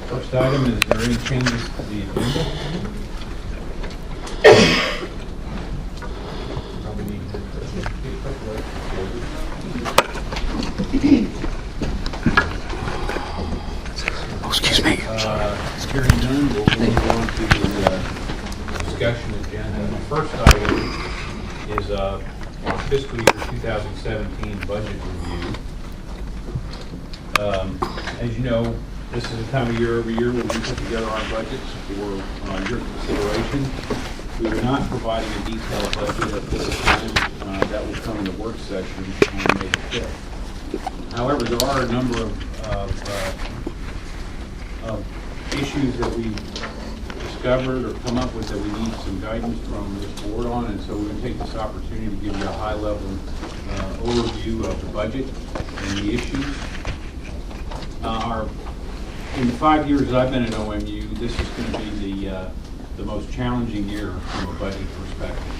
First item, is there any changes to the agenda? Probably need to get a couple of Oh, excuse me. Hearing none, we'll move on to the discussion agenda. The first item is our fiscal year 2017 budget review. As you know, this is the time of year every year when we put together our budgets for your consideration. We are not providing a detailed budget at this time. That will come in the work session on May 5th. However, there are a number of issues that we discovered or come up with that we need some guidance from this board on, and so we're going to take this opportunity to give you a high-level overview of the budget and the issues. In the 5 years that I've been at OMU, this is going to be the most challenging year from a budget perspective.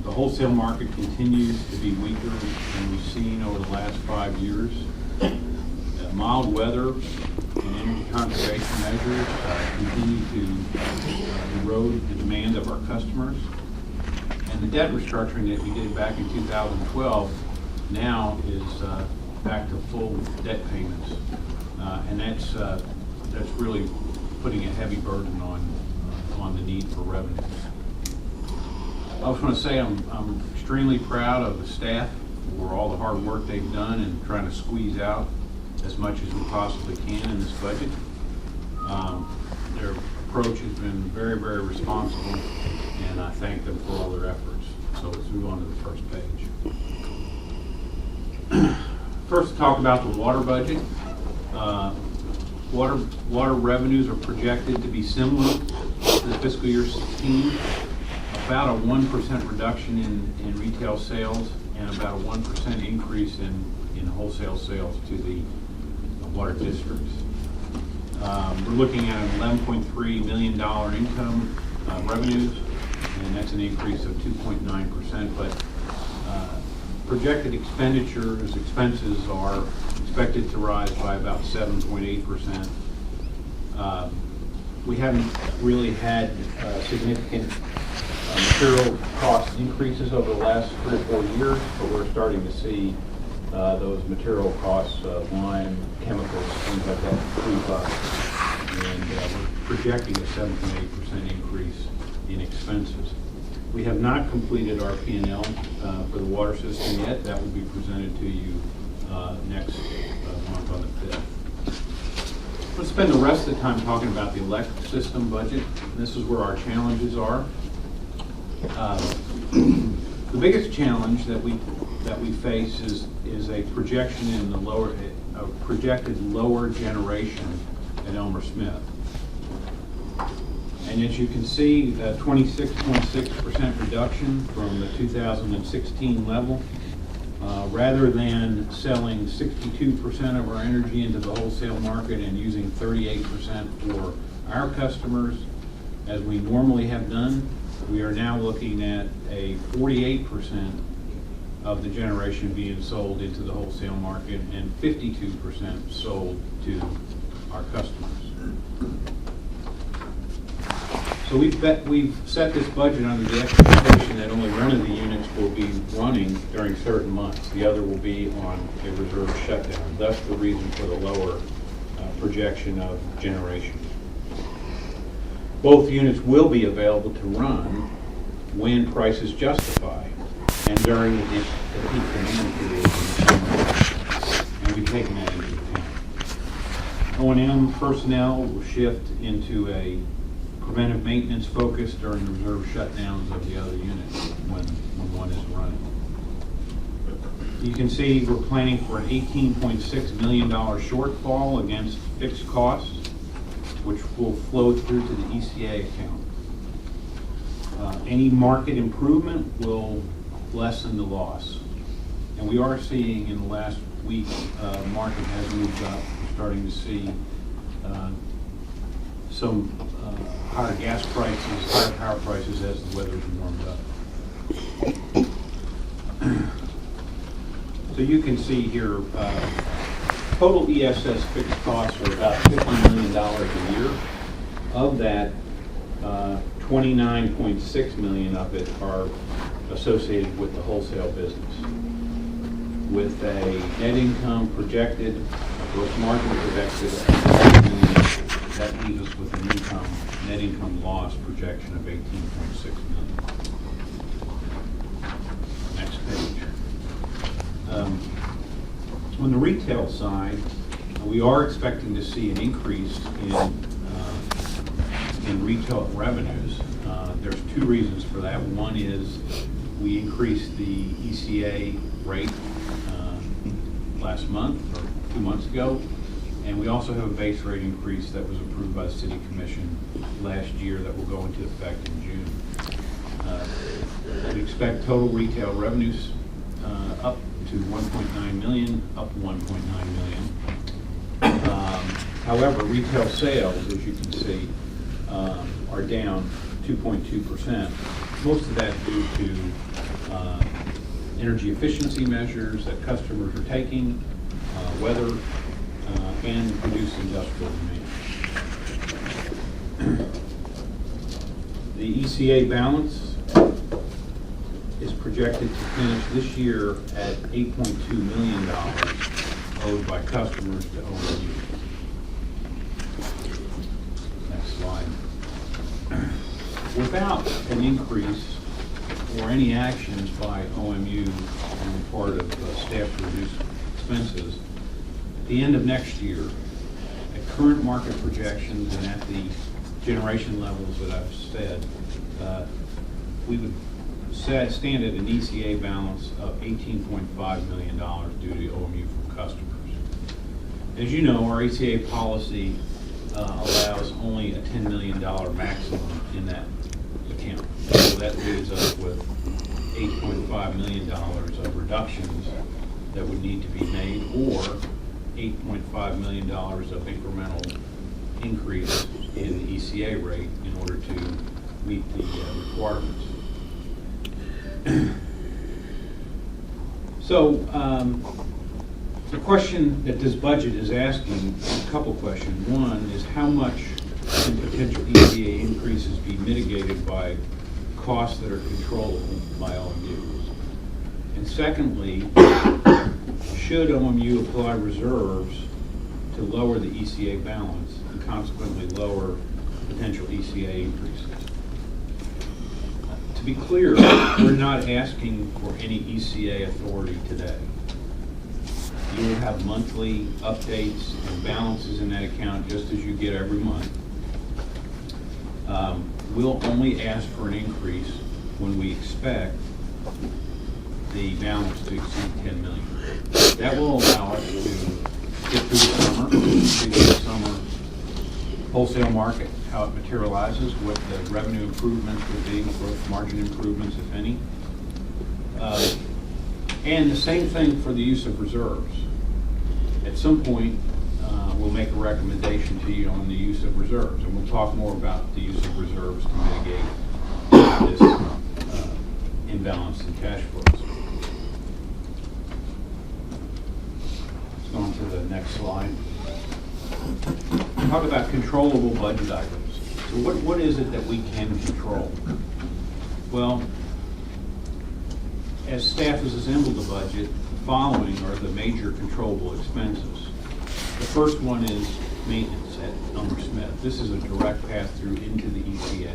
The wholesale market continues to be weaker than we've seen over the last 5 years. Mild weather and energy conservation measures continue to erode the demand of our customers. And the debt restructuring that we did back in 2012 now is back to full debt payments. And that's really putting a heavy burden on the need for revenues. I just want to say I'm extremely proud of the staff for all the hard work they've done in trying to squeeze out as much as we possibly can in this budget. Their approach has been very, very responsible, and I thank them for all their efforts. So let's move on to the first page. First, talk about the water budget. Water revenues are projected to be similar to the fiscal year 16, about a 1% reduction in retail sales and about a 1% increase in wholesale sales to the water districts. We're looking at an $11.3 million income revenues, and that's an increase of 2.9%, but projected expenses are expected to rise by about 7.8%. We haven't really had significant material cost increases over the last 3 or 4 years, but we're starting to see those material costs, lime, chemicals, things like that, creep up. And we're projecting a 7.8% increase in expenses. We have not completed our P&L for the water system yet. That will be presented to you next month on the 5th. Let's spend the rest of the time talking about the electric system budget. This is where our challenges are. The biggest challenge that we face is a projection in the projected lower generation at Elmer Smith. And as you can see, a 26.6% reduction from the 2016 level. Rather than selling 62% of our energy into the wholesale market and using 38% for our customers, as we normally have done, we are now looking at a 48% of the generation being sold into the wholesale market and 52% sold to our customers. So we've set this budget under the expectation that only one of the units will be running during certain months. The other will be on a reserve shutdown. Thus the reason for the lower projection of generation. Both units will be available to run when prices justify and during the peak demand period in the summer. And we've taken that into account. O&M personnel will shift into a preventive maintenance focus during the reserve shutdowns of the other units when one is running. You can see we're planning for an $18.6 million shortfall against fixed costs, which will flow through to the ECA account. Any market improvement will lessen the loss. And we are seeing in the last week, market has moved up. We're starting to see some higher gas prices, higher power prices as the weather's warmed up. So you can see here total ESS fixed costs are about $50 million a year. Of that, 29.6 million of it are associated with the wholesale business. With a net income projected, a gross margin projected of $50 million, that leaves us with an net income loss projection of 18.6 million. Next page. On the retail side, we are expecting to see an increase in retail revenues. There's two reasons for that. One is we increased the ECA rate last month or 2 months ago, and we also have a base rate increase that was approved by the City Commission last year that will go into effect in June. We expect total retail revenues up to 1.9 million, up 1.9 million. However, retail sales, as you can see, are down 2.2%. Most of that due to energy efficiency measures that customers are taking, weather, and reduced industrial demand. The ECA balance is projected to finish this year at $8.2 million owed by customers to OMU. Next slide. Without an increase or any actions by OMU on the part of staff to reduce expenses, at the end of next year, at current market projections and at the generation levels that I've said, we would stand at an ECA balance of $18.5 million due to OMU from customers. As you know, our ECA policy allows only a $10 million maximum in that account. So that leaves us with $8.5 million of reductions that would need to be made, or $8.5 million of incremental increase in the ECA rate in order to meet the requirements. So the question that this budget is asking, a couple questions. One is how much can potential ECA increases be mitigated by costs that are controllable by OMU? And secondly, should OMU apply reserves to lower the ECA balance and consequently lower potential ECA increases? To be clear, we're not asking for any ECA authority today. You will have monthly updates and balances in that account just as you get every month. We'll only ask for an increase when we expect the balance to exceed 10 million. That will allow us to get through the summer, see the summer wholesale market, how it materializes, what the revenue improvements would be, gross margin improvements, if any. And the same thing for the use of reserves. At some point, we'll make a recommendation to you on the use of reserves, and we'll talk more about the use of reserves to mitigate this imbalance in cash flows. Let's go on to the next slide. Talk about controllable budget items. So what is it that we can control? Well, as staff has assembled the budget, the following are the major controllable expenses. The first one is maintenance at Elmer Smith. This is a direct pass-through into the ECA.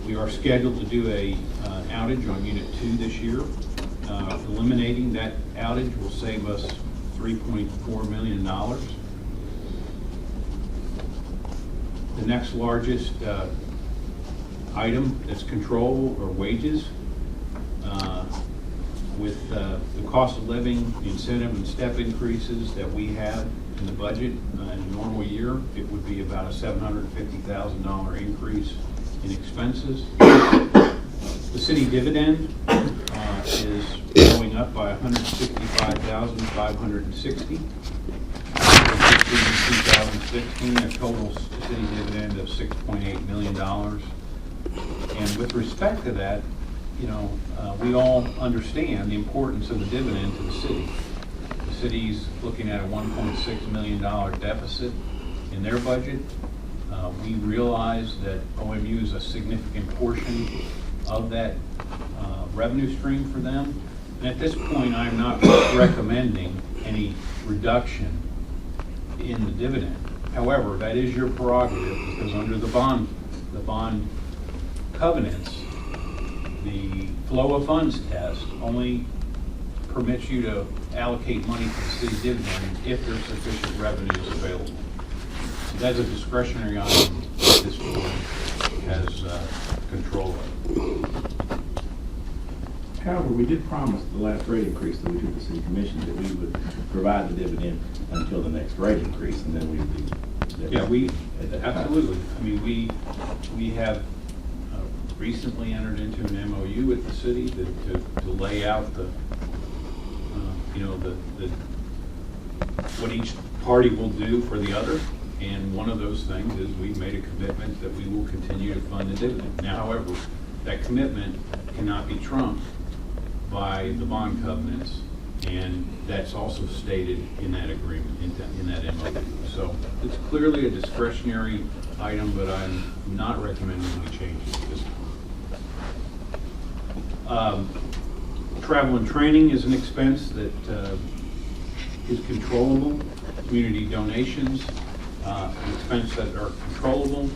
We are scheduled to do an outage on Unit 2 this year. Eliminating that outage will save us $3.4 million. The next largest item that's controllable are wages. With the cost of living, the incentive and step increases that we have in the budget in a normal year, it would be about a $750,000 increase in expenses. The city dividend is going up by $165,560. In 2016, a total city dividend of $6.8 million. And with respect to that, you know, we all understand the importance of the dividend to the city. The city's looking at a $1.6 million deficit in their budget. We realize that OMU is a significant portion of that revenue stream for them. And at this point, I'm not recommending any reduction in the dividend. However, that is your prerogative, because under the bond covenants, the flow of funds test only permits you to allocate money to the city dividend if there's sufficient revenues available. So that's a discretionary item that this board has control of. However, we did promise the last rate increase that we took the city commission that we would provide the dividend until the next rate increase, and then we would be. Yeah, we, absolutely. I mean, we have recently entered into an MOU with the city to lay out the, you know, the what each party will do for the other. And one of those things is we've made a commitment that we will continue to fund the dividend. Now, however, that commitment cannot be trumped by the bond covenants, and that's also stated in that agreement, in that MOU. So it's clearly a discretionary item, but I'm not recommending we change it at this point. Travel and training is an expense that is controllable. Community donations, an expense that are controllable.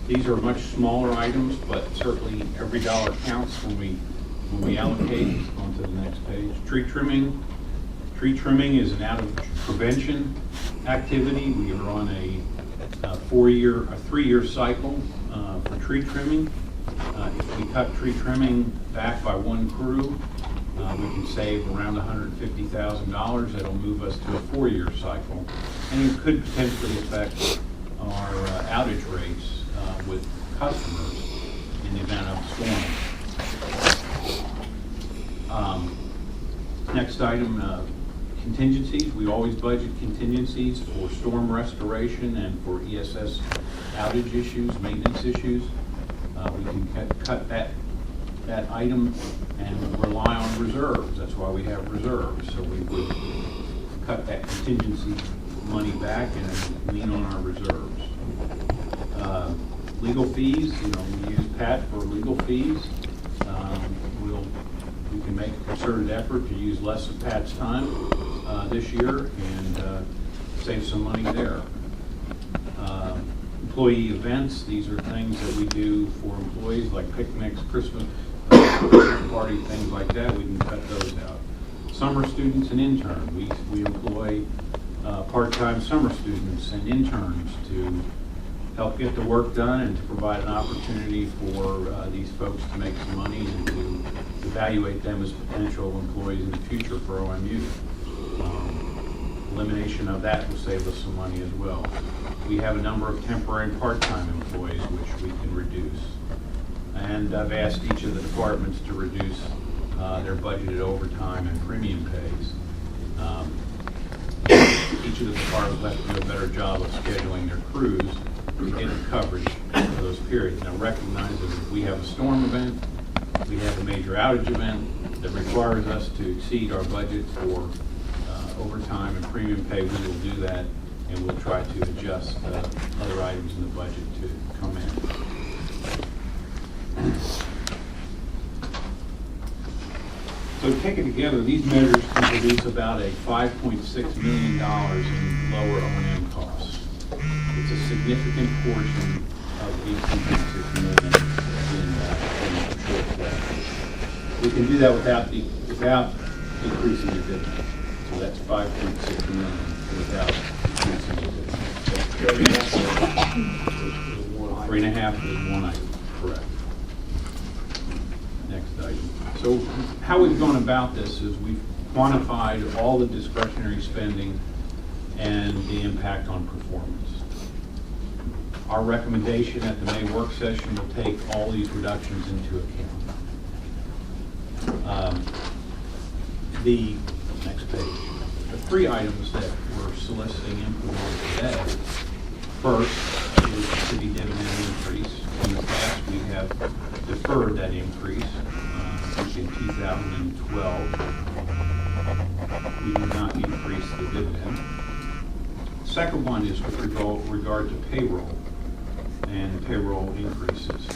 These are much smaller items, but certainly every dollar counts when we allocate. On to the next page. Tree trimming. Tree trimming is an out of prevention activity. We are on a 3-year cycle for tree trimming. If we cut tree trimming back by one crew, we can save around $150,000. That'll move us to a 4-year cycle, and it could potentially affect our outage rates with customers in the event of a storm. Next item, contingencies. We always budget contingencies for storm restoration and for ESS outage issues, maintenance issues. We can cut that item and rely on reserves. That's why we have reserves. So we would cut that contingency money back and lean on our reserves. Legal fees, you know, we use Pat for legal fees. We can make a concerted effort to use less of Pat's time this year and save some money there. Employee events, these are things that we do for employees, like picnics, Christmas party, things like that. We can cut those out. Summer students and interns, we employ part-time summer students and interns to help get the work done and to provide an opportunity for these folks to make some money and to evaluate them as potential employees in the future for OMU. Elimination of that will save us some money as well. We have a number of temporary and part-time employees which we can reduce. And I've asked each of the departments to reduce their budgeted overtime and premium pays. Each of the departments will have to do a better job of scheduling their crews to get coverage for those periods. Now recognize that if we have a storm event, we have a major outage event that requires us to exceed our budget for overtime and premium pay, we will do that, and we'll try to adjust other items in the budget to come in. So taken together, these measures can produce about a $5.6 million in lower O&M costs. It's a significant portion of $18.6 million in shortfall. We can do that without increasing the dividend. So that's $5.6 million without increasing the dividend. 3.5 is one item, correct. Next item. So how we've gone about this is we've quantified all the discretionary spending and the impact on performance. Our recommendation at the May work session will take all these reductions into account. The next page. The 3 items that we're soliciting input on today. First is the city dividend increase. In the past, we have deferred that increase in 2012. we did not increase the dividend. Second one is with regard to payroll and payroll increases.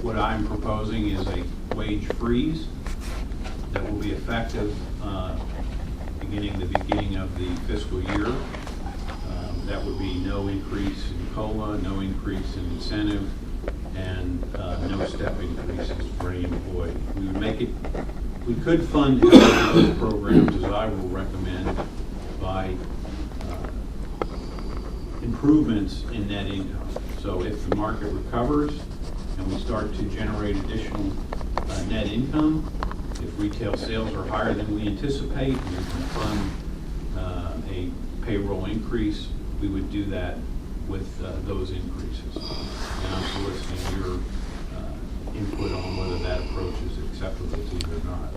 What I'm proposing is a wage freeze that will be effective beginning of the fiscal year. That would be no increase in COLA, no increase in incentive, and no step increases for any employee. We would make it, we could fund those programs, as I will recommend, by improvements in net income. So if the market recovers and we start to generate additional net income, if retail sales are higher than we anticipate, and we can fund a payroll increase, we would do that with those increases. And I'm soliciting your input on whether that approach is acceptable to you or not.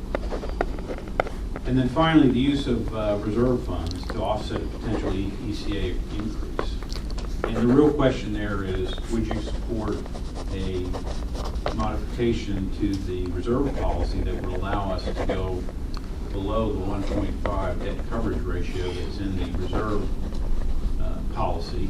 And then finally, the use of reserve funds to offset a potential ECA increase. And the real question there is, would you support a modification to the reserve policy that would allow us to go below the 1.5 debt coverage ratio that's in the reserve policy?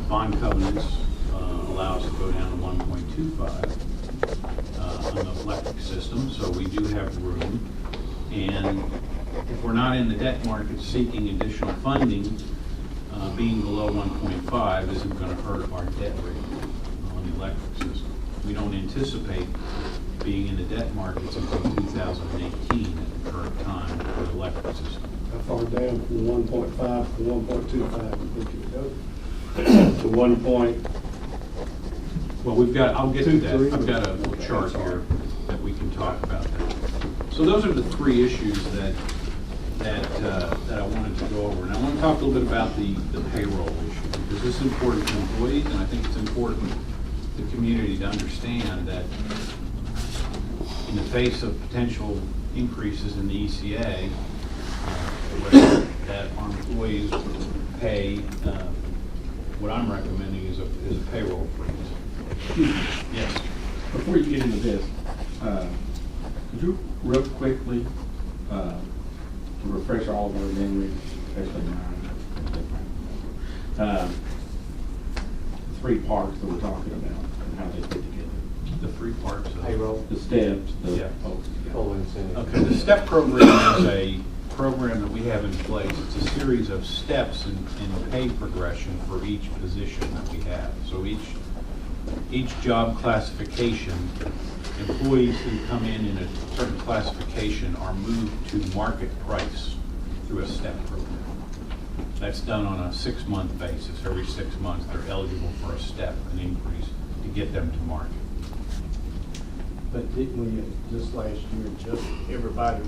Bond covenants allow us to go down to 1.25 on the electric system, so we do have room. And if we're not in the debt market seeking additional funding, being below 1.5 isn't going to hurt our debt rating on the electric system. We don't anticipate being in the debt markets until 2018 at the current time for the electric system. How far down from 1.5 to 1.25 you think you would go? To 1 point? Well, I'll get to that. I've got a little chart here that we can talk about that. So those are the three issues that I wanted to go over. And I want to talk a little bit about the payroll issue, because this is important to employees, and I think it's important to the community to understand that in the face of potential increases in the ECA, that our employees pay, what I'm recommending is a payroll freeze. Yes. Before you get into this, could you real quickly, to refresh all of our memories, especially mine, three parts that we're talking about and how they fit together? The three parts of Payroll. The steps, the. Yeah. COLA incentive. Okay, the STEP program is a program that we have in place. It's a series of steps in pay progression for each position that we have. So each job classification, employees who come in a certain classification are moved to market price through a STEP program. That's done on a 6-month basis. Every 6 months, they're eligible for a step, an increase, to get them to market. But didn't we, just last year, adjust everybody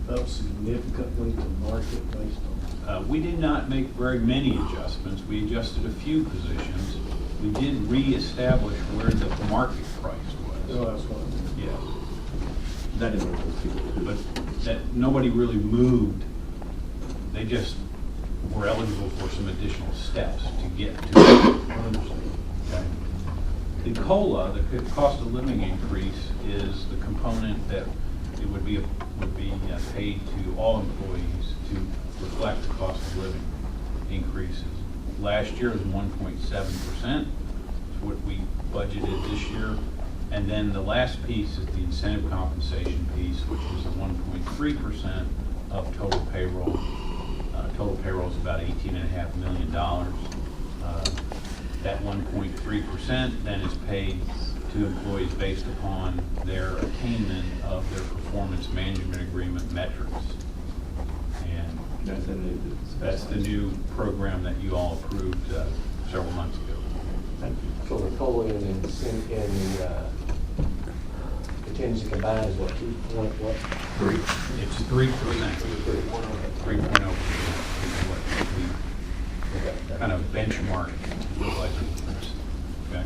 up significantly to market based on? We did not make very many adjustments. We adjusted a few positions. We did reestablish where the market price was. Oh, that's what. Yeah. That didn't work those people. But that nobody really moved. They just were eligible for some additional steps to get to it. Okay. The COLA, the cost of living increase, is the component that it would be paid to all employees to reflect the cost of living increases. Last year was 1.7%. What we budgeted this year. And then the last piece is the incentive compensation piece, which is 1.3% of total payroll. Total payroll is about $18.5 million. That 1.3% then is paid to employees based upon their attainment of their performance management agreement metrics. And that's the new program that you all approved several months ago. Thank you. So the COLA and the contingency combined is what, 2.3? It's 3%. 3.0%. Kind of benchmark. Okay.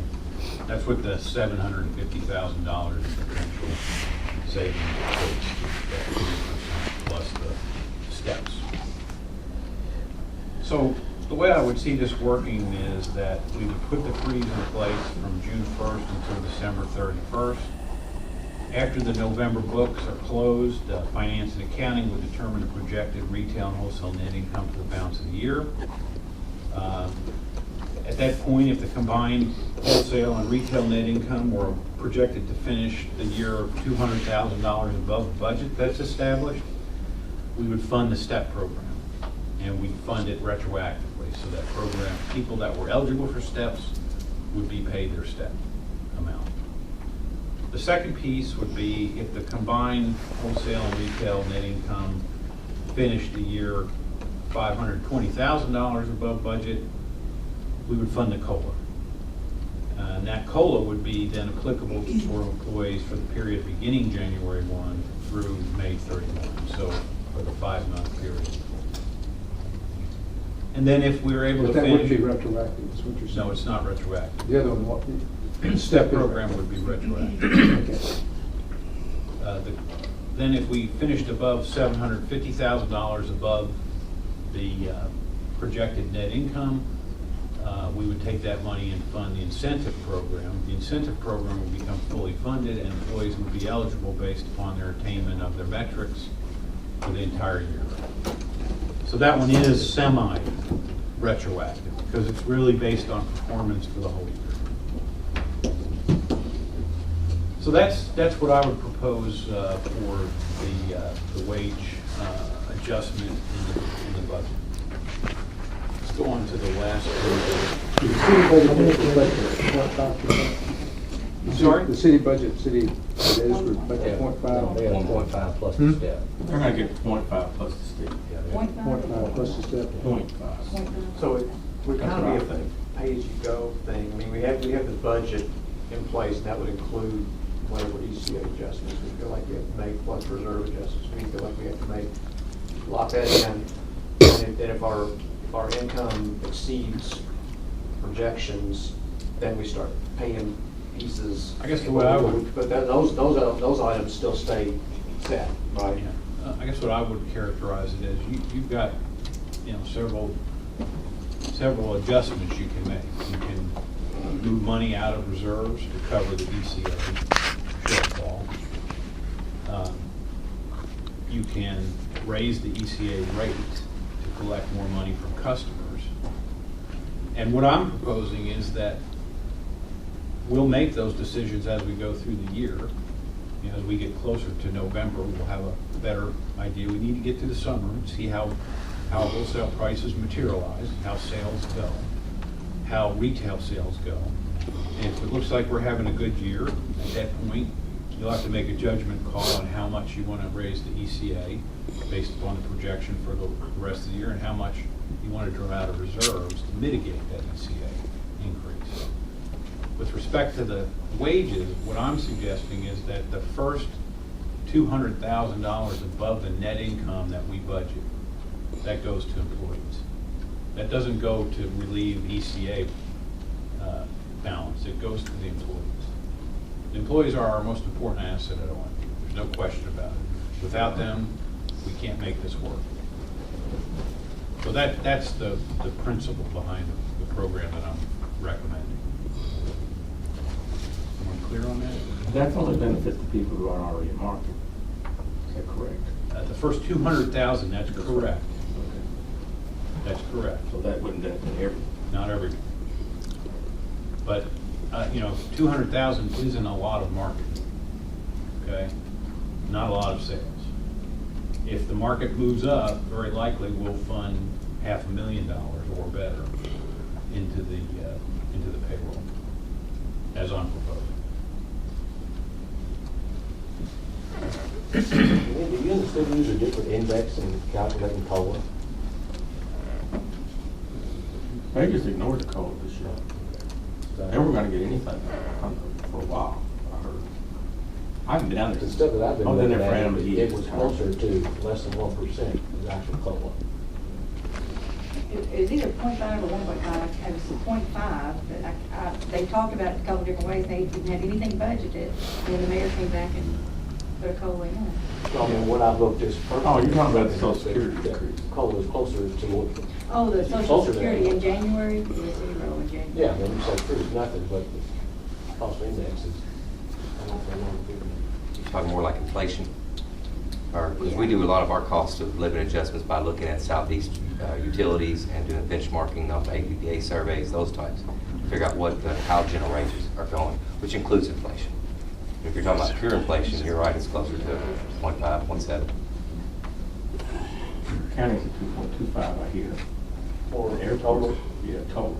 That's what the $750,000 potential savings equates to, plus the steps. So the way I would see this working is that we would put the freeze in place from June 1st until December 31st. After the November books are closed, finance and accounting will determine the projected retail and wholesale net income for the balance of the year. At that point, if the combined wholesale and retail net income were projected to finish the year $200,000 above the budget that's established, we would fund the STEP program, and we'd fund it retroactively, so that program, people that were eligible for STEPs would be paid their STEP amount. The second piece would be if the combined wholesale and retail net income finished the year $520,000 above budget, we would fund the COLA. And that COLA would be then applicable for employees for the period beginning January 1 through May 31, so for the 5-month period. And then if we were able But to that wouldn't finish. be retroactive, is what you're saying? No, it's not retroactive. The other one, what? STEP program would be retroactive. Okay. Then if we finished above $750,000 above the projected net income, we would take that money and fund the incentive program. The incentive program would become fully funded, and employees would be eligible based upon their attainment of their metrics for the entire year. So that one is semi-retroactive, because it's really based on performance for the whole year. So that's what I would propose for the wage adjustment in the budget. Let's go on to the last The city budget is budget 0.5%. Sorry? The city budget, city, it is for budget 0.5. They got 0.5 plus the step. They're gonna get 0.5 plus the state. 0.5 plus the step. 0.5. So we're That's kind what I of a think. pay-as-you-go thing. I mean, we have the budget in place, and that would include whatever ECA adjustments we feel like we have to make, plus reserve adjustments we feel like we have to make. Lock that in, and if our income exceeds projections, then we start paying pieces. I guess the way I would- But those items still stay set, right? I guess what I would characterize it as, you've got, several adjustments you can make. You can move money out of reserves to cover the ECA shortfall. You can raise the ECA rate to collect more money from customers. And what I'm proposing is that we'll make those decisions as we go through the year. As we get closer to November, we'll have a better idea. We need to get through the summer and see how wholesale prices materialize, how sales go, how retail sales go. And if it looks like we're having a good year, at that point, you'll have to make a judgment call on how much you want to raise the ECA based upon the projection for the rest of the year, and how much you want to draw out of reserves to mitigate that ECA increase. With respect to the wages, what I'm suggesting is that the first $200,000 above the net income that we budget, that goes to employees. That doesn't go to relieve ECA balance, it goes to the employees. The employees are our most important asset at OMU, there's no question about it. Without them, we can't make this work. So that's the principle behind the program that I'm recommending. Everyone clear on that? That only benefits the people who are already in market. Is that correct? The first 200,000, that's correct. Okay. That's correct. So that wouldn't benefit everyone. Not every. But, 200,000 isn't a lot of market, okay? Not a lot of sales. If the market moves up, very likely we'll fund $500,000 or better into the payroll, as I'm proposing. Do you understand use a different index in calculating COLA? They just ignored the code this year. They weren't gonna get anything for a while, I heard. I haven't been down there. The stuff that I've been I've been looking there for at, animal it years. was closer to less than 1% the actual COLA. It was either 0.5 or 1.5, it was 0.5, but they talked about it a couple different ways, they didn't have anything budgeted, then the mayor came back and put a COLA in. So, I mean, when I looked this. Oh, you're talking about the Social Security increase. COLA was closer to what. Oh, the Social Closer to Security that. in January, it was 0 in January. Yeah, I mean, you said it's nothing, but the cost index is, I don't know, talking more like inflation? Or, because we do a lot of our cost of living adjustments by looking at Southeast utilities and doing benchmarking of APPA surveys, those types, to figure out what how general ranges are going, which includes inflation. If you're talking about pure inflation, you're right, it's closer to 0.5, 0.7. County's at 2.25, I hear. For The airport's total? Yeah, total.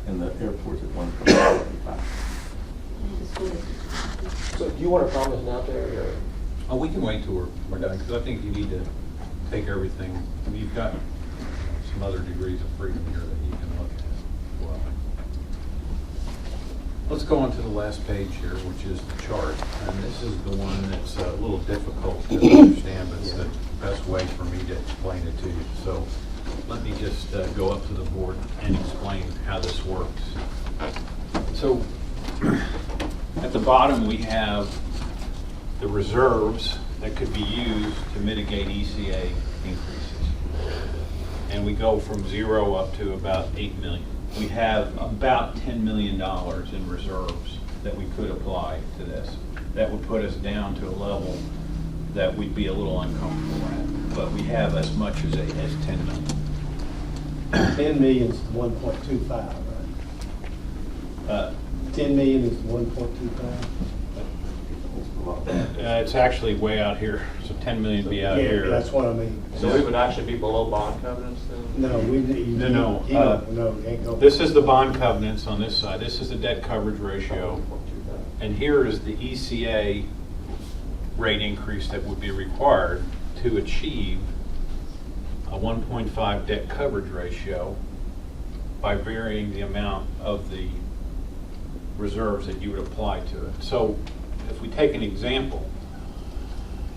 And the airport's at 1.25. So do you want to promise now, Terry, or? Oh, we can wait till we're done, because I think you need to take everything, I mean, you've got some other degrees of freedom here that you can look at as well. Let's go on to the last page here, which is the chart. And this is the one that's a little difficult to understand, but it's the best way for me to explain it to you. So let me just go up to the board and explain how this works. So at the bottom, we have the reserves that could be used to mitigate ECA increases. And we go from 0 up to about 8 million. We have about $10 million in reserves that we could apply to this. That would put us down to a level that we'd be a little uncomfortable at. But we have as much as 10 million. 10 million is 1.25, right? 10 million is 1.25? It's actually way out here, so 10 million would be out here. Yeah, that's what I mean. So we would actually be below bond covenants then? No, we need. No, No, it ain't going. This is the bond covenants on this side. This is the debt coverage ratio. And here is the ECA rate increase that would be required to achieve a 1.5 debt coverage ratio by varying the amount of the reserves that you would apply to it. So if we take an example,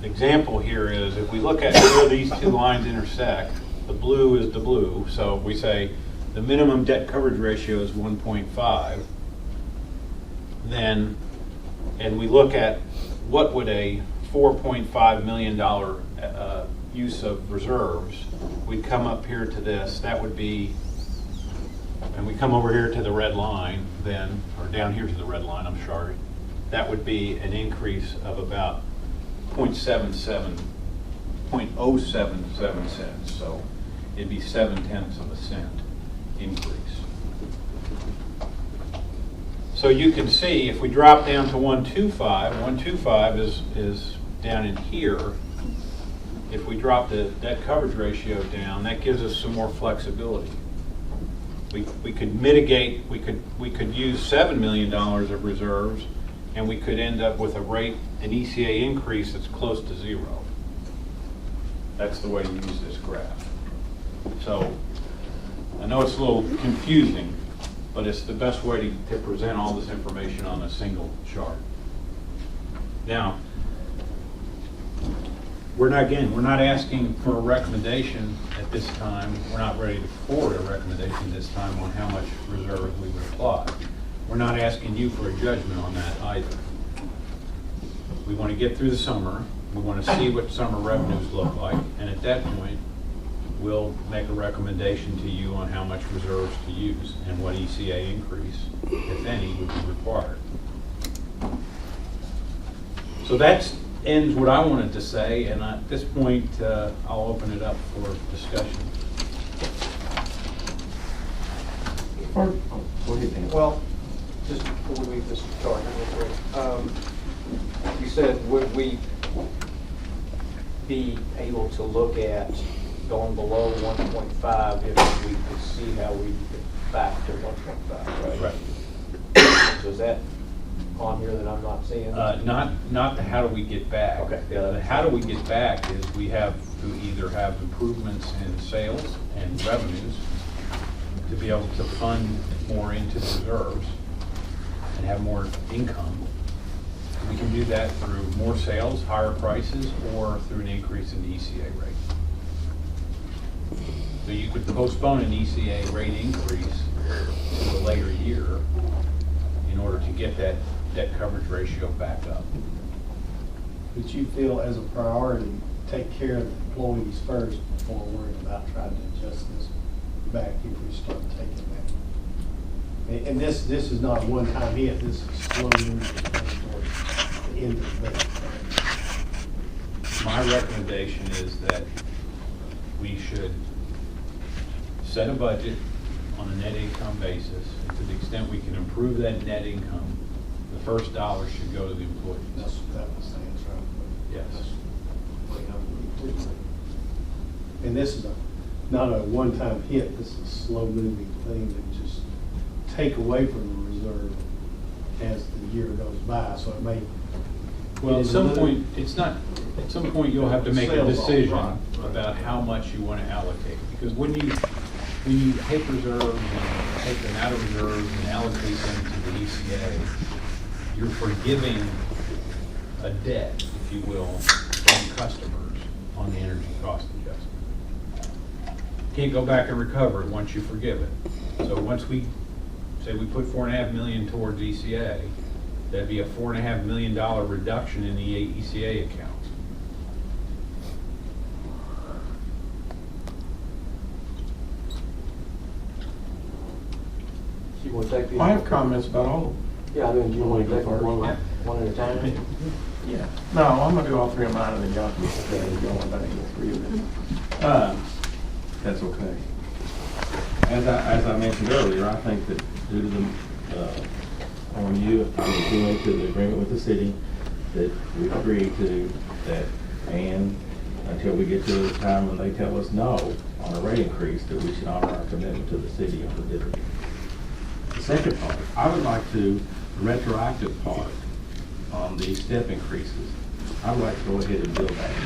the example here is if we look at where these two lines intersect, the blue is the blue. So if we say the minimum debt coverage ratio is 1.5, then, and we look at what would a $4.5 million use of reserves, we'd come up here to this, that would be, and we come over here to the red line then, or down here to the red line, I'm sorry, that would be an increase of about 0.077 cents. So it'd be 0.7 of a cent increase. So you can see if we drop down to 125 is down in here. If we drop the debt coverage ratio down, that gives us some more flexibility. We could mitigate, we could use $7 million of reserves, and we could end up with a rate, an ECA increase that's close to 0. That's the way to use this graph. So I know it's a little confusing, but it's the best way to present all this information on a single chart. Now, we're not asking for a recommendation at this time. We're not ready to forward a recommendation this time on how much reserves we would apply. We're not asking you for a judgment on that either. We want to get through the summer. We want to see what summer revenues look like, and at that point, we'll make a recommendation to you on how much reserves to use and what ECA increase, if any, would be required. So that ends what I wanted to say, and at this point, I'll open it up for discussion. Go ahead, Dan. Well, just before we leave this chart, real quick, you said, would we be able to look at going below 1.5 if we could see how we get back to 1.5, right? Right. So is that on here that I'm not seeing? Not the how do we get back. Okay. The how do we get back is we have to either have improvements in sales and revenues to be able to fund more into the reserves and have more income. We can do that through more sales, higher prices, or through an increase in the ECA rate. So you could postpone an ECA rate increase to a later year in order to get that debt coverage ratio back up. But you feel as a priority, take care of the employees first before worrying about trying to adjust this back if we start taking that. And this is not a one-time hit, this is slow moving. the end of that. My recommendation is that we should set a budget on a net income basis. To the extent we can improve that net income, the first dollar should go to the employees. That was the answer. Yes. And this is not a one-time hit, this is a slow-moving thing that just take away from the reserve as the year goes by, so it may. Well, at some point, it's not, at some point you'll have to make a Sales all decision right. about how much you want to allocate. Because when you take reserves and take them out of reserves and allocate them to the ECA, you're forgiving a debt, if you will, from customers on the energy cost adjustment. Can't go back and recover it once you forgive it. So once we, say we put $4.5 million towards ECA, that'd be a $4.5 million reduction in the ECA account. You want to take these? I have comments about all of them. Yeah, I mean, do you want to take them Yeah. one at a time? Yeah. No, I'm gonna do all three of mine and then y'all can go on back to the three of them. That's okay. As I mentioned earlier, I think that due to the OMU, we went to the agreement with the city that we agreed to that, and until we get to the time when they tell us no on a rate increase, that we should honor our commitment to the city on the dividend. The second part, I would like to, retroactive part on the step increases, I would like to go ahead and build that in.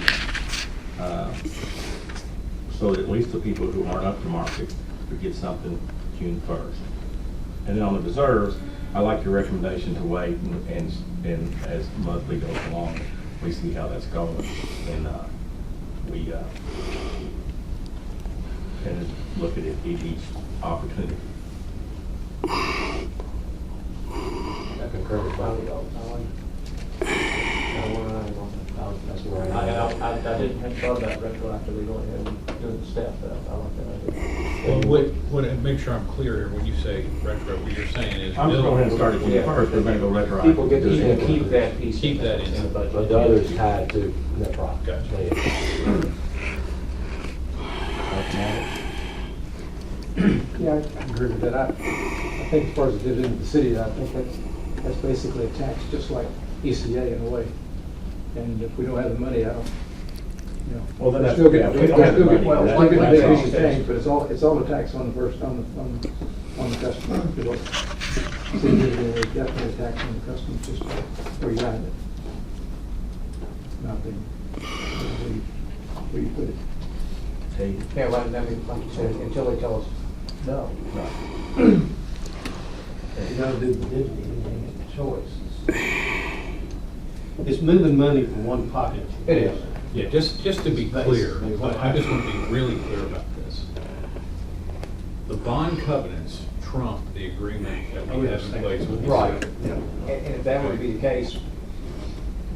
So that at least the people who aren't up to market would get something June 1st. And then on the reserves, I like your recommendation to wait and as monthly goes along, we see how that's going. And we can look at it each opportunity. I concur with both of y'all. That's where I didn't have thought about retroactively going ahead and doing the step, but I like that idea. Make sure I'm clear here, when you say retro, what you're saying is. I'm just going ahead and start at June 1st, we're gonna go retroactive. People get to Keep that piece. Keep that in. the budget. But the other is tied to net profit. Gotcha. Yeah, I agree with that. I think as far as the dividend to the city, I think that's basically a tax, just like ECA in a way. And if we don't have the money, I don't, you know. Well, then that's- still get- yeah, we don't have the money. Well, That's- we're gonna that's make all. a change, but it's all a tax on the first, on the customer. Because city dividend is definitely a tax on the customer, just where you got it. Nothing. Where you put it. Yeah, like you said, until they tell us no. You gotta do the dividend, you ain't got a choice. It's moving money from one pocket to It the is. other. Yeah, just to be clear, Basically. I just want to be really clear about this. The bond covenants trump the agreement that we have in place with the Right. city. And if that would be the case,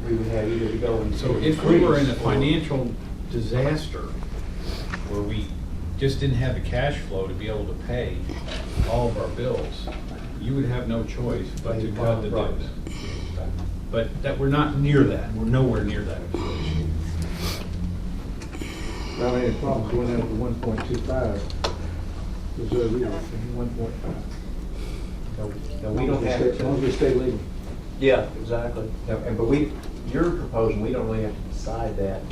we would have either to go and. So if we were in a financial disaster where we just didn't have the cash flow to be able to pay all of our bills, you would have no choice but to cut the dividend. But that, we're not near that. We're nowhere near that position. I mean, the problem is going down to 1.25. Reserve legal, 1.5. No, we don't have As long as we to. stay legal. Yeah, exactly. But you're proposing, we don't really have to decide that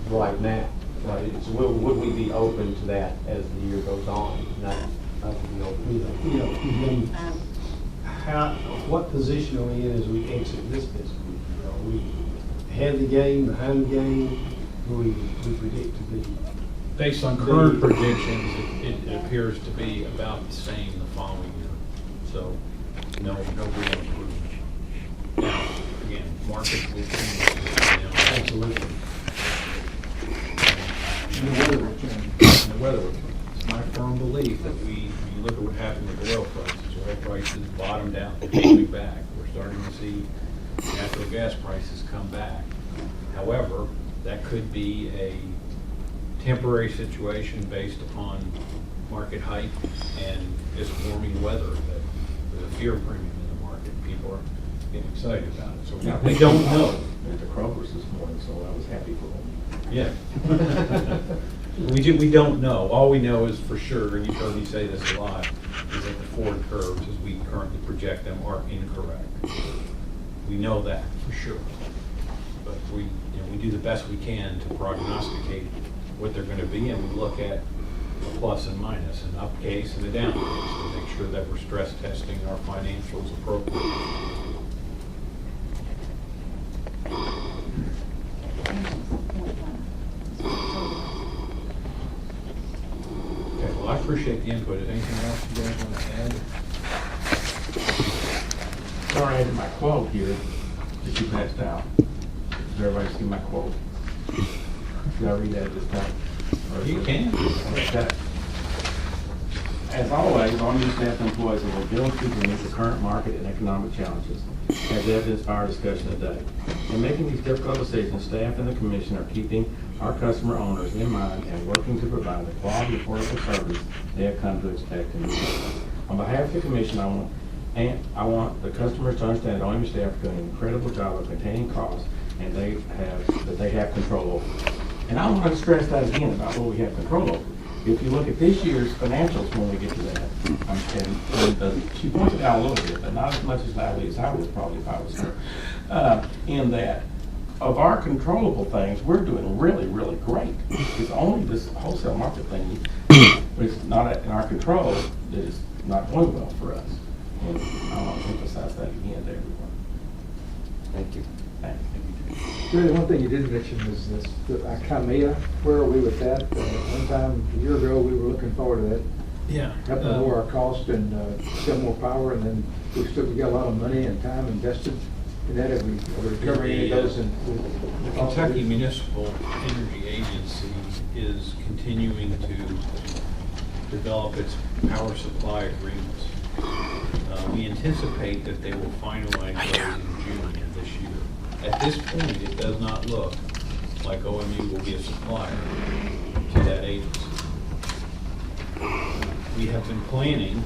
right now. Right, it's, would we be open to that as the year goes on? Not would be open to that. What position are we in as we exit this fiscal year? Are we ahead of the game, behind the game? Who we predict to be? Based on current predictions, it appears to be about the same the following year. So, no real improvement. Now, again, markets will change. Absolutely. And the weather will change. And the weather will change. It's my firm belief that when you look at what happened with oil prices bottomed out and came back. We're starting to see natural gas prices come back. However, that could be a temporary situation based upon market hype and just warming weather. That there's a fear premium in the market. People are getting excited about it. So Yeah, we don't know. At the Kroger's this morning, so I was happy for them. Yeah. We don't know. All we know is for sure, and you've heard me say this a lot, is that the forward curves, as we currently project them, are incorrect. We know that for sure. But we do the best we can to prognosticate what they're gonna be, and we look at a plus and minus, an up case and a down case, to make sure that we're stress testing our financials appropriately. Okay, well, I appreciate the input. Is anything else you guys want to add? Sorry, I had my quote here that you passed out. Does everybody see my quote? Should I read that at this time? Or- You can. Okay. As always, OMU staff and employees have the ability to meet the current market and economic challenges, as evidenced by our discussion today. In making these difficult decisions, staff and the commission are keeping our customer owners in mind and working to provide the quality, affordable service they have come to expect and receive. On behalf of the commission, I want the customers to understand that OMU staff are doing an incredible job of containing costs and that they have control over. And I want to stress that again about what we have control over. If you look at this year's financials when we get to that, she pointed out a little bit, but not as much as loudly as I would probably if I was her, in that of our controllable things, we're doing really, really great. It's only this wholesale market thing, which is not in our control, that is not going well for us. And I want to emphasize that again to everyone. Thank you. Thank you. Really, one thing you didn't mention is this, the ICAMEA. Where are we with that? One time, a year ago, we were looking forward to that, Yeah. helping lower our cost and sell more power, and then we got a lot of money and time invested in that. Are we recovering any of those? The Kentucky Municipal Energy Agency is continuing to develop its power supply agreements. We anticipate that they will finalize those in June of this year. At this point, it does not look like OMU will be a supplier to that agency. We have been planning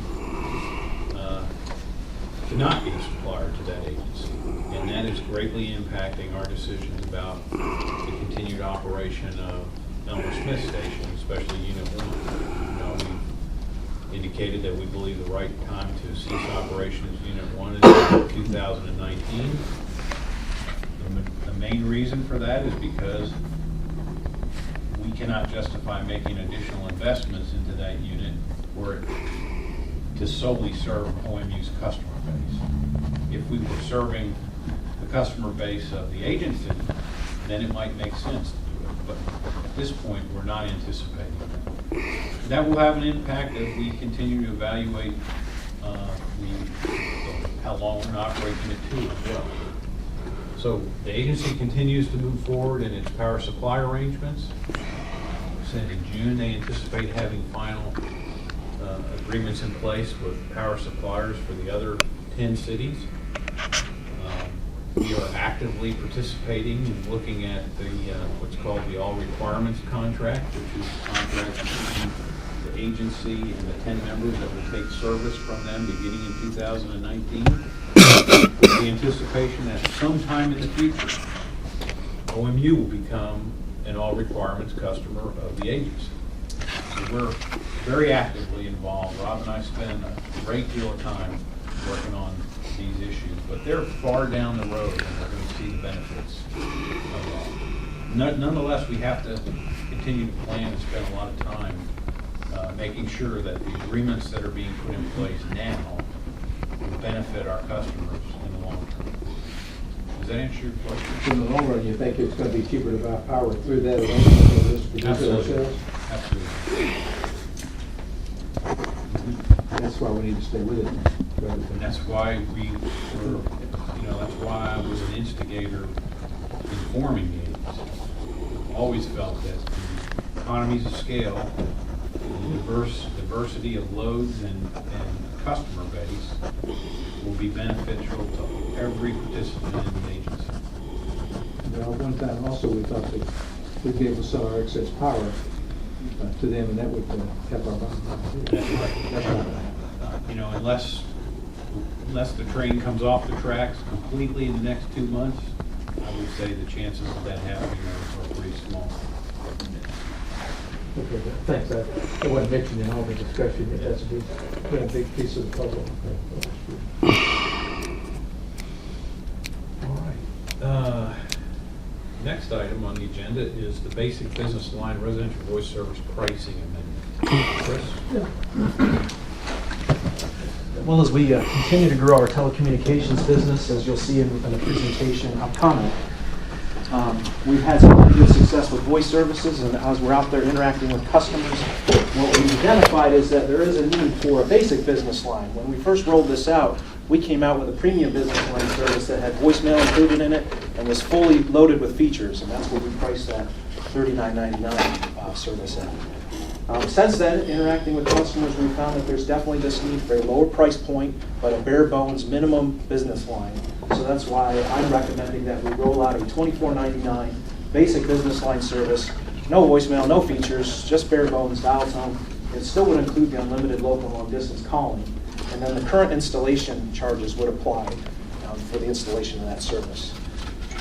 to not be a supplier to that agency, and that is greatly impacting our decisions about the continued operation of Elmer Smith Station, especially Unit 1. We indicated that we believe the right time to cease operations Unit 1 is 2019. The main reason for that is because we cannot justify making additional investments into that unit were it to solely serve OMU's customer base. If we were serving the customer base of the agency, then it might make sense to do it. But at this point, we're not anticipating that. That will have an impact as we continue to evaluate how long we're going to operate Unit 2 as well. So the agency continues to move forward in its power supply arrangements. Said in June, they anticipate having final agreements in place with power suppliers for the other 10 cities. We are actively participating and looking at the what's called the all requirements contract, which is a contract between the agency and the 10 members that will take service from them beginning in 2019. With the anticipation that sometime in the future, OMU will become an all requirements customer of the agency. So we're very actively involved. Rob and I spend a great deal of time working on these issues, but they're far down the road and we're going to see the benefits of that. Nonetheless, we have to continue to plan and spend a lot of time making sure that the agreements that are being put in place now will benefit our customers in the long term. Does that answer your question? In the long run, you think it's going to be cheaper to buy power through that arrangement than this particular Absolutely. sales? Absolutely. That's why we need to stay with it. rather than- And that's why we were, that's why I was an instigator in forming the agency. Always felt that the economies of scale, the diversity of loads and customer base will be beneficial to every participant in the agency. Well, one time also, we thought that we'd be able to sell our excess power to them, and that would help our bottom line. That's right. That's right. Unless unless the train comes off the tracks completely in the next 2 months, I would say the chances of that happening are pretty small. Okay, thanks. I wasn't mentioned in all the discussion, but that's been a big piece of the puzzle. All right. Next item on the agenda is the basic business line residential voice service pricing amendment. Chris? Well, as we continue to grow our telecommunications business, as you'll see in the presentation upcoming, we've had some really good success with voice services, and as we're out there interacting with customers, what we've identified is that there is a need for a basic business line. When we first rolled this out, we came out with a premium business line service that had voicemail included in it and was fully loaded with features, and that's what we priced that $39.99 service at. Since then, interacting with customers, we found that there's definitely this need for a lower price point, but a bare bones minimum business line. So that's why I'm recommending that we roll out a $24.99 basic business line service, no voicemail, no features, just bare bones dial tone. It still would include the unlimited local long distance calling, and then the current installation charges would apply for the installation of that service.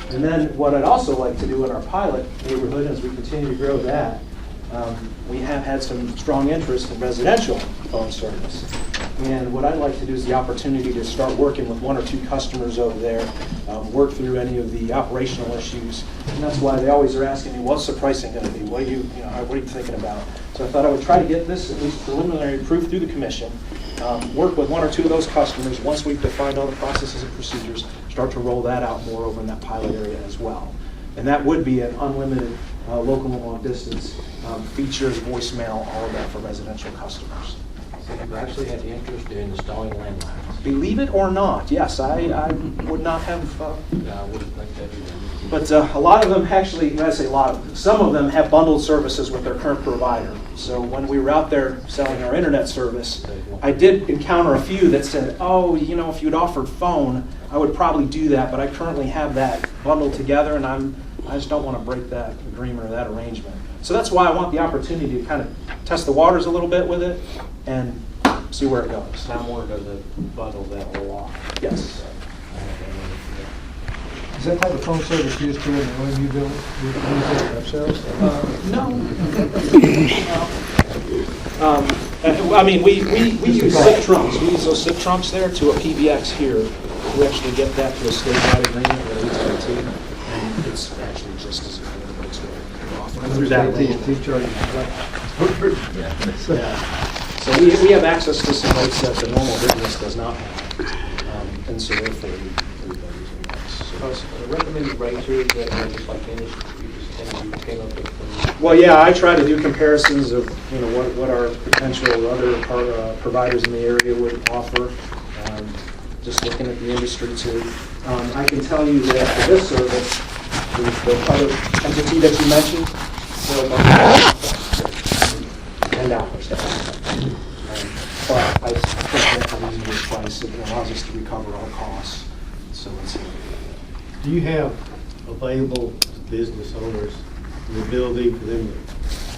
And then what I'd also like to do in our pilot neighborhood, as we continue to grow that, we have had some strong interest in residential phone service. And what I'd like to do is the opportunity to start working with 1 or 2 customers over there, work through any of the operational issues. And that's why they always are asking me, what's the pricing going to be? What are you thinking about? So I thought I would try to get this at least preliminary approved through the commission, work with 1 or 2 of those customers. Once we've defined all the processes and procedures, start to roll that out more over in that pilot area as well. And that would be an unlimited local and long distance features, voicemail, all of that for residential customers. So you've actually had interest in installing landlines? Believe it or not, yes, I would not have, No, I wouldn't think that'd be. but a lot of them actually, when I say a lot of them, some of them have bundled services with their current provider. So when we were out there selling our internet service, I did encounter a few that said, oh, if you'd offered phone, I would probably do that, but I currently have that bundled together, and I just don't want to break that agreement or that arrangement. So that's why I want the opportunity to kind of test the waters a little bit with it and see where it goes. Now more to the bundle that will walk. Yes. Is that type of phone service used here in the OMU building? We use it ourselves? I mean, we use SIP trunks. We use those SIP trunks there to a PBX here. We actually get that to a statewide agreement with AT&T, and it's actually just as good. Through that So we have access to some rates that the normal business does not have, and so therefore we use those. The recommended rates here, that just like any, you came up with. Well, yeah, I try to do comparisons of what our potential other providers in the area would offer. Just looking at the industry too. I can tell you that for this service, the other entity that you mentioned, they're about $10. But I think that's an easier price. It allows us to recover all costs. So let's see. Do you have available business owners the ability for them to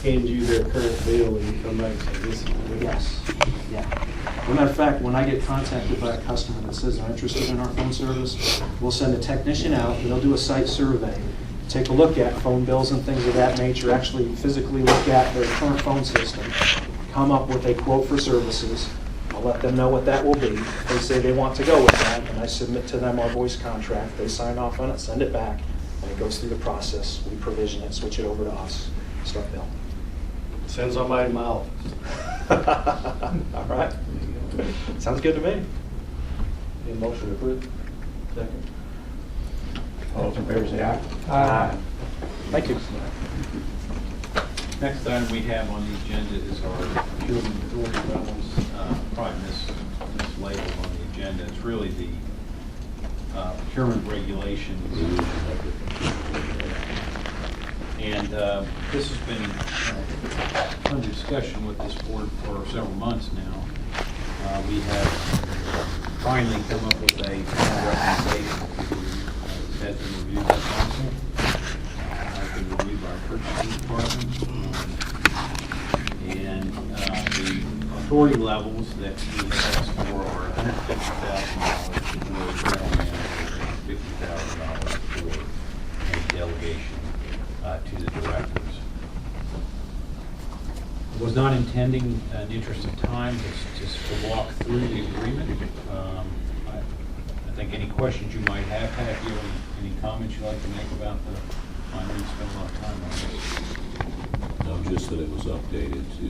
hand you their current bill and you come back and say, this is what it is? Yes. Yeah. As a matter of fact, when I get contacted by a customer that says they're interested in our phone service, we'll send a technician out, and they'll do a site survey, take a look at phone bills and things of that nature, actually physically look at their current phone system, come up with a quote for services. I'll let them know what that will be. If they say they want to go with that, and I submit to them our voice contract, they sign off on it, send it back, and it goes through the process. We provision it, switch it over to us, start billing. Send somebody to my office. All right. Sounds good to me. Any motion approved? Second. All those in favor say aye. Aye. Thank you. Next item we have on the agenda is our procurement authority levels. Probably mislabeled on the agenda. It's really the procurement regulations. And this has been under discussion with this board for several months now. We have finally come up with a final recommendation that has been reviewed by council, has been reviewed by our purchasing department, and the authority levels that we have asked for are $150,000 for a delegation to the directors. Was not intending, in the interest of time, just to walk through the agreement. I think any questions you might have, Pat, if you have any comments you'd like to make about I know you spent a lot of time on this. No, just that it was updated to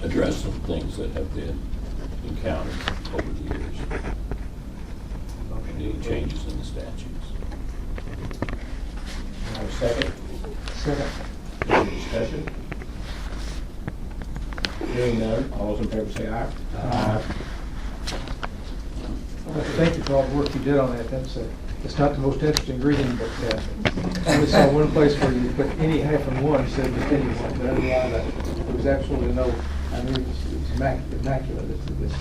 address some things that have been encountered over the years. Any changes in the statutes. Have a second? Second. Any discussion? Hearing none, all those in favor say aye. Aye. I'd like to thank you for all the work you did on that. It's not the most interesting reading, but I only saw one place where you put any hyphen one instead of just any one. But otherwise, there was absolutely no, I mean, it's immaculate. It's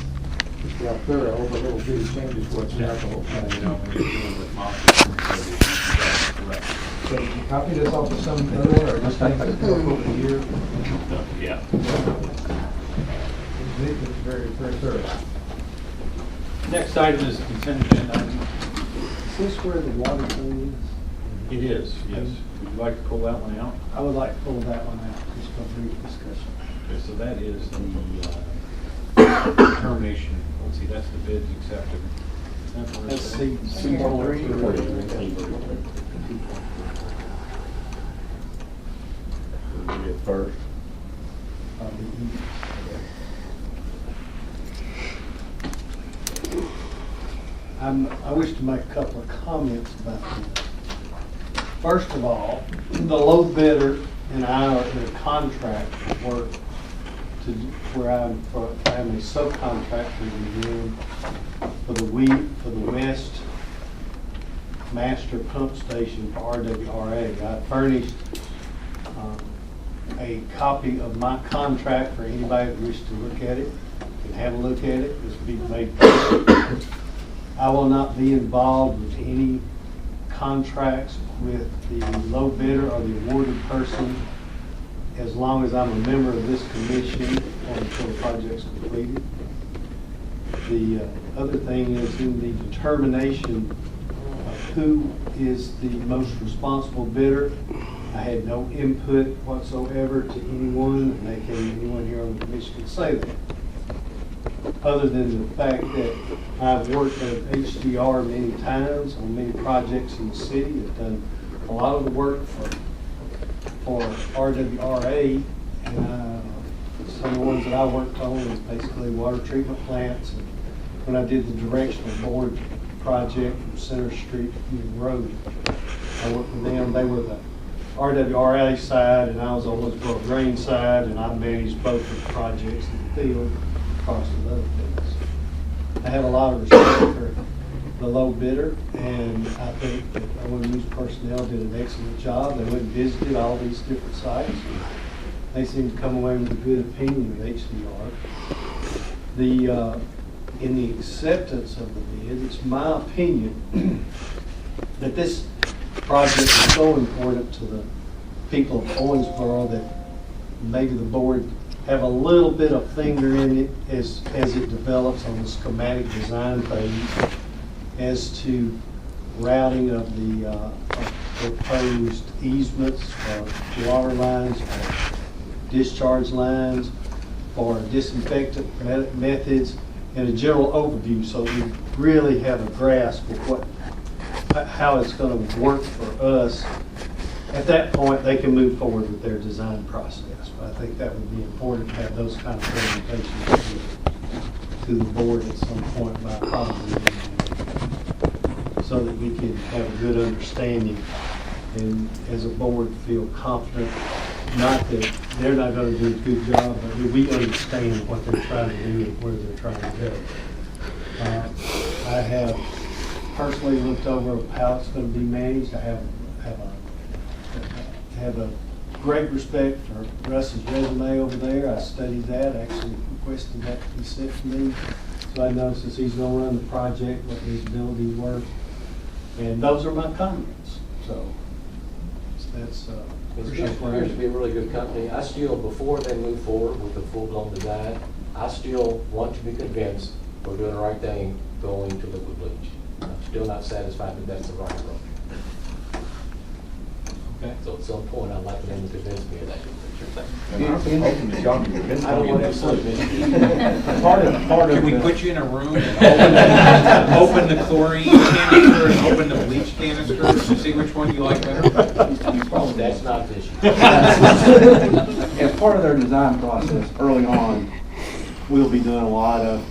thorough, all the little bitty changes what's not the whole You thing. know, when you're dealing with modifications, correct. So you copy this off of some other one, or just things that come up over the year? Yeah. It's very, very thorough. Next item is consent agenda item. Is this where the water thing It is, yes. Would you like to pull that one out? is? I would like to pull that one out, just for a brief discussion. Okay, so that is the termination. Let's see, that's the bids accepted. Let's see. Read it first. I wish to make a couple of comments about this. First of all, the low bidder and I are in a contract to work to, where I'm a subcontractor in doing for the West Master Pump Station for RWRA. I furnished a copy of my contract for anybody that wishes to look at it, can have a look at it. It's being made public. I will not be involved with any contracts with the low bidder or the awarded person as long as I'm a member of this commission or until the project's completed. The other thing is in the determination of who is the most responsible bidder. I had no input whatsoever to anyone, and anyone here on the commission can say that. Other than the fact that I've worked at HDR many times on many projects in the city, I've done a lot of the work for RWRA, and some of the ones that I worked on was basically water treatment plants. And when I did the directional board project from Center Street to Union Road, I worked with them. They were the RWRA side, and I was on the drain side, and I managed both of the projects in the field, cost of other things. I have a lot of respect for the low bidder, and I think that OMU's personnel did an excellent job. They went and visited all these different sites. They seem to come away with a good opinion of HDR. In the acceptance of the bid, it's my opinion that this project is so important to the people of Owensboro that maybe the board have a little bit of finger in it as it develops on the schematic design phase as to routing of the proposed easements for water lines, for discharge lines, for disinfectant methods, and a general overview so we really have a grasp of how it's going to work for us. At that point, they can move forward with their design process. But I think that would be important to have those kind of presentations to the board at some point by probably so that we can have a good understanding and as a board feel confident, not that they're not going to do a good job, but that we understand what they're trying to do and where they're trying to go. I have personally looked over how it's going to be managed. I have a great respect for Russ's resume over there. I studied that, actually requested that to be sent to me. So I know since he's going to run the project, what his abilities were. And those are my comments. So that's It appears to be a really good company. I still, before they move forward with the full-blown design, I still want to be convinced we're doing the right thing going to liquid bleach. I'm still not satisfied that that's the right approach. Okay. So at some point, I'd like them to convince me of that. And I'm hoping that y'all can convince I don't me want of to this. Part of Can we put you in a room and open the chlorine canister and open the bleach canister to see which one you like better? That's not the issue. As part of their design process, early on, we'll be doing a lot of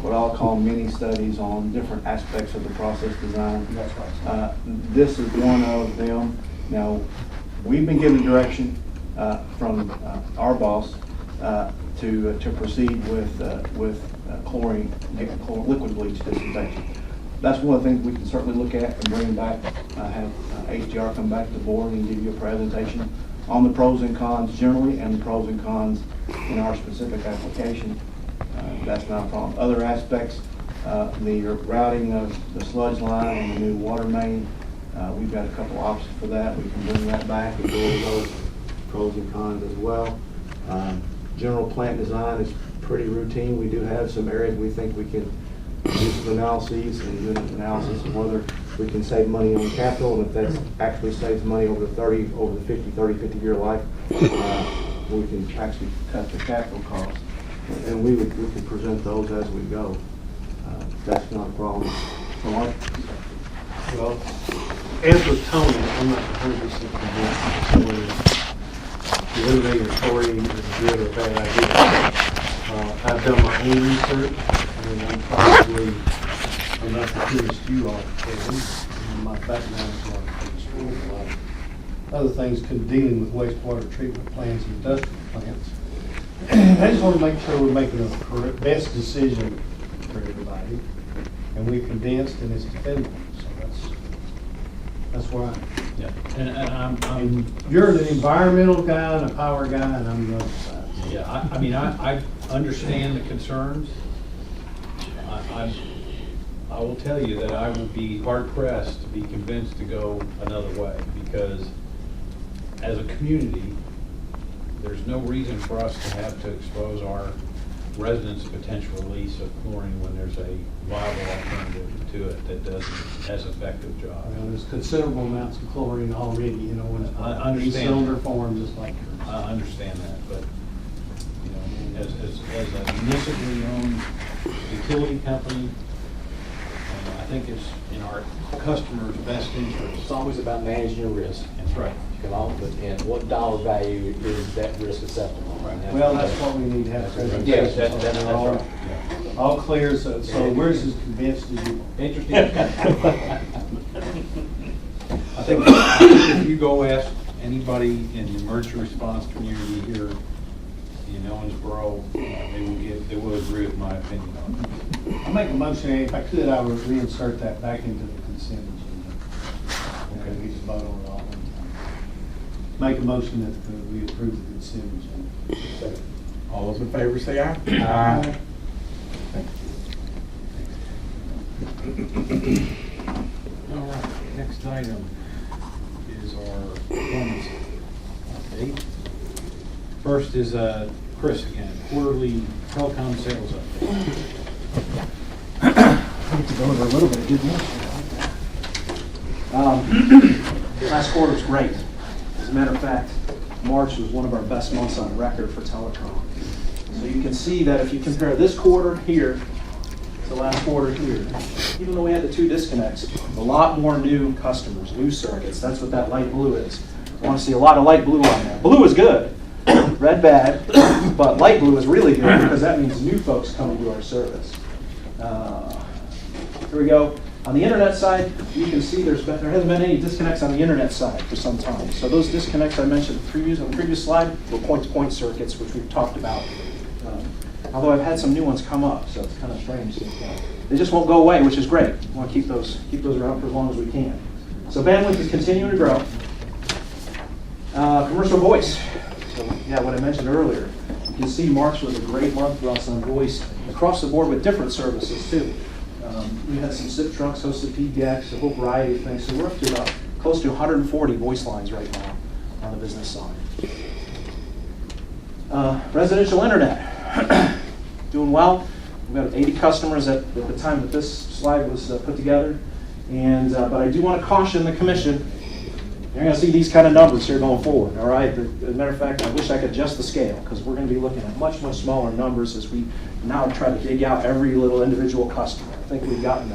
what I'll call mini studies on different aspects of the process design. That's right. This is one of them. Now, we've been given direction from our boss to proceed with chlorine, liquid bleach disinfection. That's one of the things we can certainly look at and bring back, have HDR come back to the board and give you a presentation on the pros and cons generally and the pros and cons in our specific application. That's not a problem. Other aspects, the routing of the sludge line and the new water main, we've got a couple options for that. We can bring that back and go over those pros and cons as well. General plant design is pretty routine. We do have some areas we think we can do some analyses and unit analysis of whether we can save money on capital, and if that actually saves money over the 50 year life, we can actually cut the capital costs. And we can present those as we go. That's not a problem. Well, as with Tony, I'm not 100% convinced whether eliminating chlorine is a good or bad idea. I've done my own research, and I'm not the cutest you are, Kevin. And my background is a lot of other things dealing with wastewater treatment plants and industrial plants. I just want to make sure we're making the correct, best decision for everybody, and we're condensed and it's defendable. So that's where I'm. Yeah. And You're the environmental guy and a power guy, and I'm the other side. yeah, I mean, I understand the concerns. I will tell you that I will be hard pressed to be convinced to go another way, because as a community, there's no reason for us to have to expose our residents to potential release of chlorine when there's a viable alternative to it that does as effective job. There's considerable amounts of chlorine already, you know, when it's I understand. cylinder form, just like yours. I understand that, but, you know, as a municipally owned utility company, I think it's in our customers' best interest. It's always about managing your risk. That's right. You can all, and what dollar value is that risk acceptable? Right. Well, that's what we need to have presentations. Yes, on. that's They're all- right. All clear, so we're as convinced as you are. Interesting. I think if you go ask anybody in the emergency response community here in Owensboro, they will agree with my opinion on it. I'll make a motion, if I could, I would reinsert that back into the consent agenda. Okay, we just vote on it all one time. Make a motion that we approve the consent agenda. All those in favor say aye. Aye. All right, next item is our performance update. First is Chris again, quarterly telecom sales update. I get to go over a little bit of good news. Last quarter was great. As a matter of fact, March was one of our best months on record for telecom. So you can see that if you compare this quarter here to last quarter here, even though we had the 2 disconnects, a lot more new customers, new circuits. That's what that light blue is. I want to see a lot of light blue on there. Blue is good, red bad, but light blue is really good because that means new folks coming to our service. Here we go. On the internet side, you can see there hasn't been any disconnects on the internet side for some time. So those disconnects I mentioned on the previous slide were point-to-point circuits, which we've talked about. Although I've had some new ones come up, so it's kind of strange. They just won't go away, which is great. We want to keep those around for as long as we can. So bandwidth is continuing to grow. Commercial voice. So yeah, what I mentioned earlier. You can see March was a great month for us on voice across the board with different services too. We had some SIP trucks, hosted PDX, a whole variety of things. So we're up to about close to 140 voice lines right now. on the business side. Residential internet, doing well. We've got 80 customers at the time that this slide was put together. And but I do want to caution the commission, you're going to see these kind of numbers here going forward, all right? As a matter of fact, I wish I could adjust the scale, because we're going to be looking at much, much smaller numbers as we now try to dig out every little individual customer. I think we've gotten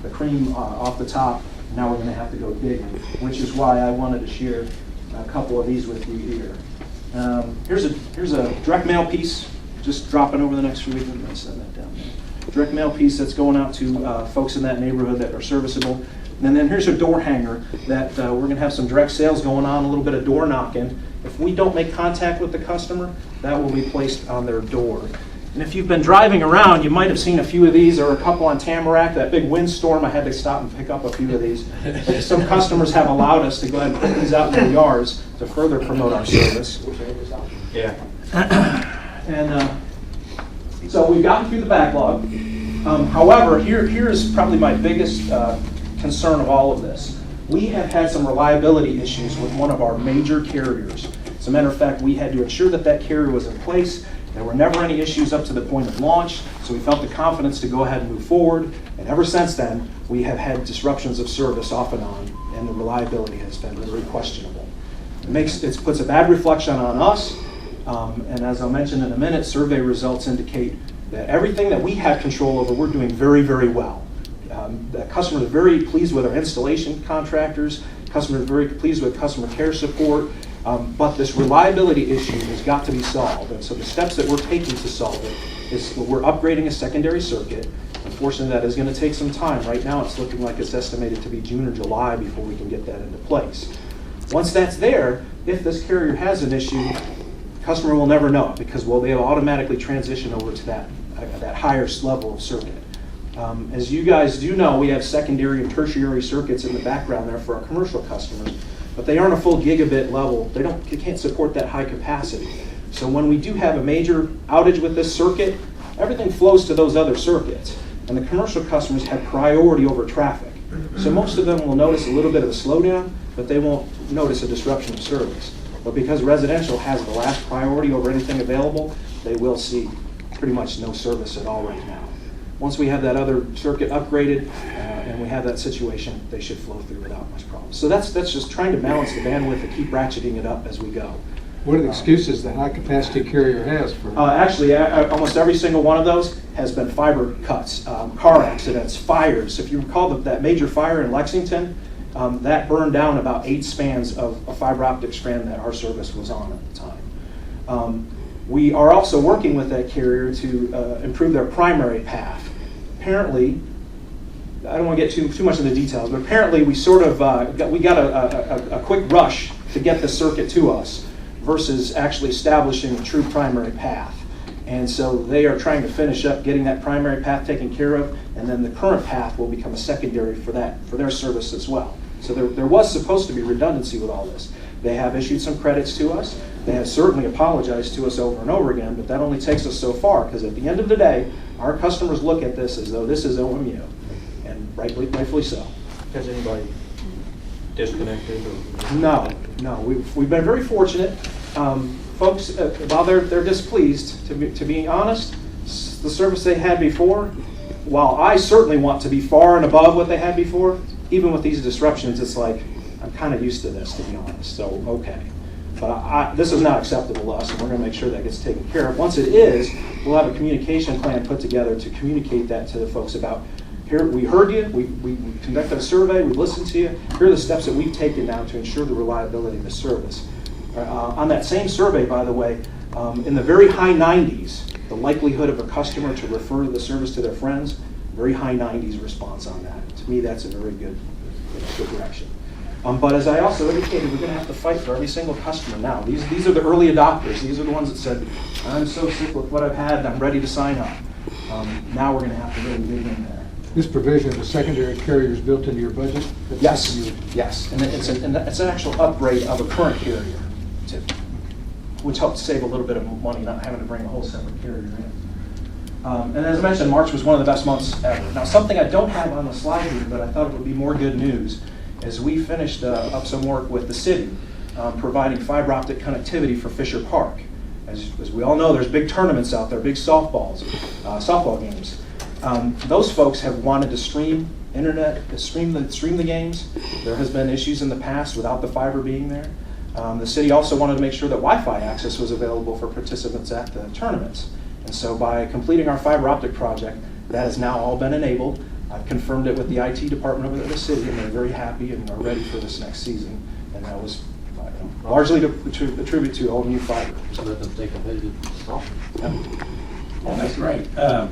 the cream off the top. Now we're going to have to go digging, which is why I wanted to share a couple of these with you here. Here's a direct mail piece, just dropping over the next few weeks. I'm going to send that down there. Direct mail piece that's going out to folks in that neighborhood that are serviceable. And then here's a door hanger that we're going to have some direct sales going on, a little bit of door knocking. If we don't make contact with the customer, that will be placed on their door. And if you've been driving around, you might have seen a few of these, or a couple on Tamarack. That big windstorm, I had to stop and pick up a few of these. Some customers have allowed us to go ahead and put these out in their yards to further promote our service. Yeah. And so we've gotten through the backlog. However, here's probably my biggest concern of all of this. We have had some reliability issues with one of our major carriers. As a matter of fact, we had to ensure that that carrier was in place. There were never any issues up to the point of launch, so we felt the confidence to go ahead and move forward. And ever since then, we have had disruptions of service off and on, and the reliability has been very questionable. It puts a bad reflection on us, and as I'll mention in a minute, survey results indicate that everything that we have control over, we're doing very, very well. The customers are very pleased with our installation contractors. Customers are very pleased with customer care support. But this reliability issue has got to be solved. And so the steps that we're taking to solve it is we're upgrading a secondary circuit. Unfortunately, that is going to take some time. Right now, it's looking like it's estimated to be June or July before we can get that into place. Once that's there, if this carrier has an issue, the customer will never know it, because they'll automatically transition over to that higher level of circuit. As you guys do know, we have secondary and tertiary circuits in the background there for our commercial customers, but they aren't a full gigabit level. They can't support that high capacity. So when we do have a major outage with this circuit, everything flows to those other circuits, and the commercial customers have priority over traffic. So most of them will notice a little bit of a slowdown, but they won't notice a disruption of service. But because residential has the last priority over anything available, they will see pretty much no service at all right now. Once we have that other circuit upgraded and we have that situation, they should flow through without much problem. So that's just trying to balance the bandwidth and keep ratcheting it up as we go. What are the excuses the high-capacity carrier has for? Actually, almost every single one of those has been fiber cuts, car accidents, fires. If you recall that major fire in Lexington, that burned down about 8 spans of a fiber optic strand that our service was on at the time. We are also working with that carrier to improve their primary path. Apparently, I don't want to get too much into the details, but apparently we sort of got a quick rush to get the circuit to us versus actually establishing a true primary path. And so they are trying to finish up getting that primary path taken care of, and then the current path will become a secondary for their service as well. So there was supposed to be redundancy with all this. They have issued some credits to us. They have certainly apologized to us over and over again, but that only takes us so far, because at the end of the day, our customers look at this as though this is OMU, and rightfully so. Has anybody disconnected or? No. We've been very fortunate. Folks, while they're displeased, to be honest, the service they had before, while I certainly want to be far and above what they had before, even with these disruptions, it's like, I'm kind of used to this, to be honest, so okay. But this is not acceptable to us, and we're going to make sure that gets taken care of. Once it is, we'll have a communication plan put together to communicate that to the folks about, here, we heard you, we conducted a survey, we listened to you, here are the steps that we've taken now to ensure the reliability of the service. On that same survey, by the way, in the very high 90s, the likelihood of a customer to refer the service to their friends, very high 90s response on that. To me, that's a very good direction. But as I also indicated, we're going to have to fight for every single customer now. These are the early adopters. These are the ones that said, I'm so sick with what I've had and I'm ready to sign up. Now we're going to have to really dig in there. This provision of the secondary carrier is built into your budget? Yes. And it's an actual upgrade of a current carrier, which helps save a little bit of money, not having to bring a whole separate carrier in. And as I mentioned, March was one of the best months ever. Now, something I don't have on the slide here, but I thought it would be more good news, is we finished up some work with the city. providing fiber optic connectivity for Fisher Park. As we all know, there's big tournaments out there, big softball games. Those folks have wanted to stream internet, to stream the games. There has been issues in the past without the fiber being there. The city also wanted to make sure that Wi-Fi access was available for participants at the tournaments. And so by completing our fiber optic project, that has now all been enabled. I've confirmed it with the IT department over at the city, and they're very happy and are ready for this next season. And that was largely to attribute to OMU fiber. So let them stay competitive. Well, that's great. And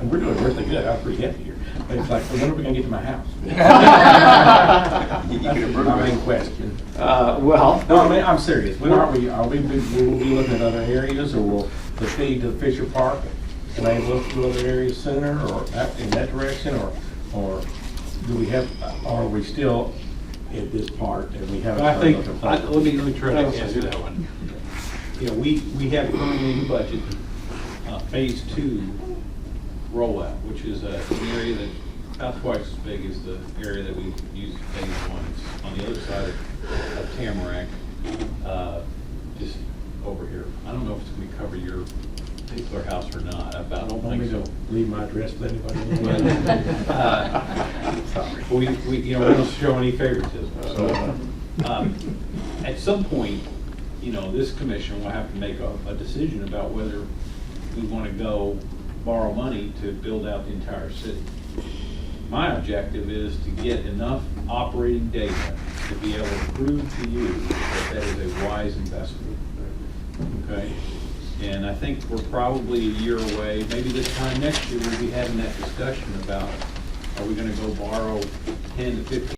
we're doing really good. I'm pretty happy here. But it's like, well, when are we going to get to my house? That's my main question. Well. No, I mean, I'm serious. When are we will be looking at other areas, or will the feed to Fisher Park and they look to other areas sooner, or in that direction, or do we have, or are we still at this part and we haven't? I think, let me try to answer that one. You know, we have currently in the budget, phase 2 rollout, which is an area that about twice as big as the area that we used phase 1. It's on the other side of Tamarack, just over here. I don't know if it's going to cover your particular house or not. I don't think so. Leave my address with anybody. Sorry. We you know, we don't show any favoritism. So, at some point, you know, this commission will have to make a decision about whether we want to go borrow money to build out the entire city. My objective is to get enough operating data to be able to prove to you that that is a wise investment. Okay? And I think we're probably a year away. Maybe this time next year we'll be having that discussion about, are we going to go borrow 10 to 15?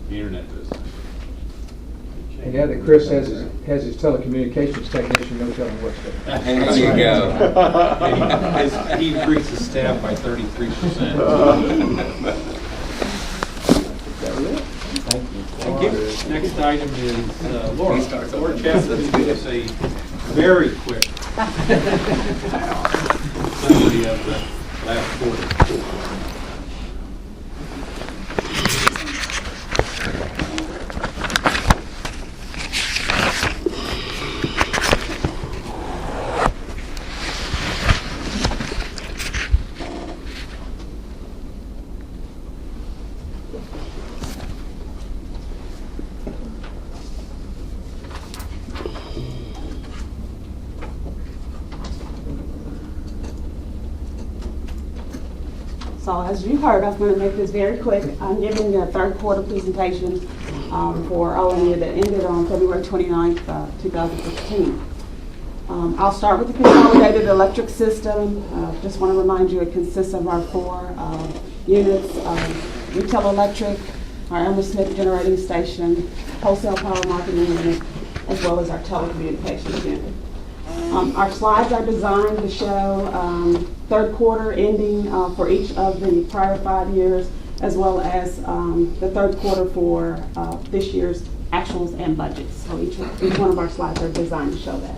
The internet business. And now that Chris has his telecommunications technician, no telling what's going on. There you go. He increased his staff by 33%. Thank you. Next item is Laura. Laura Chapman will give us a very quick summary of the last quarter. So as you heard, I'm going to make this very quick. I'm giving the third quarter presentation for OMU that ended on February 29th, 2015. I'll start with the consolidated electric system. Just want to remind you it consists of our 4 units, retail electric, our Elmer Smith generating station, wholesale power marketing unit, as well as our telecommunications unit. Our slides are designed to show third quarter ending for each of the prior 5 years, as well as the third quarter for this year's actuals and budgets. So each one of our slides are designed to show that.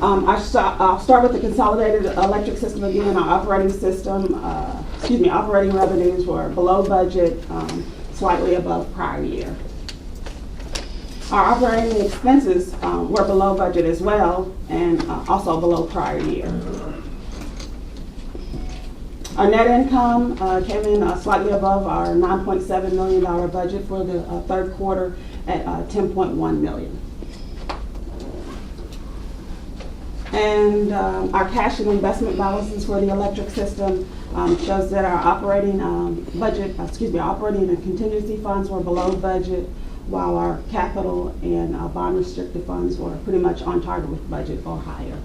I'll start with the consolidated electric system again. Our operating system, operating revenues were below budget, slightly above prior year. Our operating expenses were below budget as well, and also below prior year. Our net income came in slightly above our $9.7 million budget for the third quarter at $10.1 million. And our cash and investment balances for the electric system shows that our operating operating and contingency funds were below budget, while our capital and bond restricted funds were pretty much on target with budget or higher.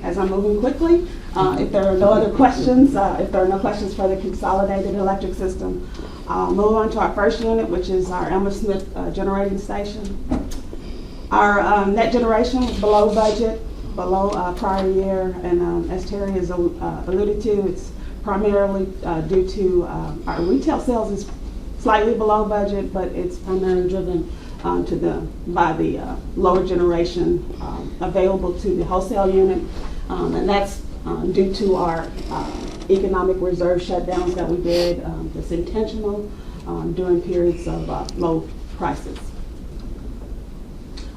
As I'm moving quickly, if there are no other questions, if there are no questions for the consolidated electric system, I'll move on to our first unit, which is our Elmer Smith generating station. Our net generation was below budget, below prior year, and as Terry has alluded to, it's primarily due to our retail sales is slightly below budget, but it's primarily driven by the lower generation available to the wholesale unit, and that's due to our economic reserve shutdowns that we did. It's intentional during periods of low prices.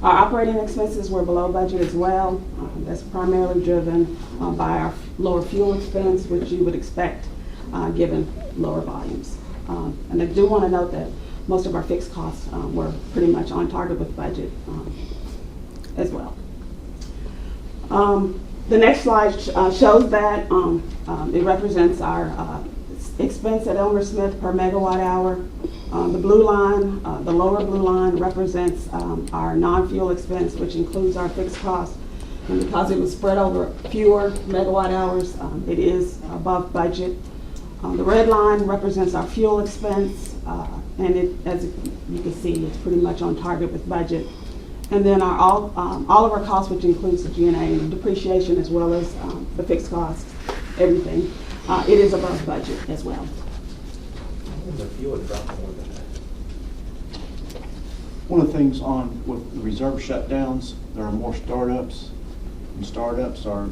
Our operating expenses were below budget as well. That's primarily driven by our lower fuel expense, which you would expect given lower volumes. And I do want to note that most of our fixed costs were pretty much on target with budget as well. The next slide shows that it represents our expense at Elmer Smith per megawatt hour. The blue line, the lower blue line, represents our non-fuel expense, which includes our fixed costs. And because it was spread over fewer megawatt hours, it is above budget. The red line represents our fuel expense, and as you can see, it's pretty much on target with budget. And then all of our costs, which includes the G&A and depreciation as well as the fixed costs, everything, it is above budget as well. One of the things with the reserve shutdowns, there are more startups, and startups are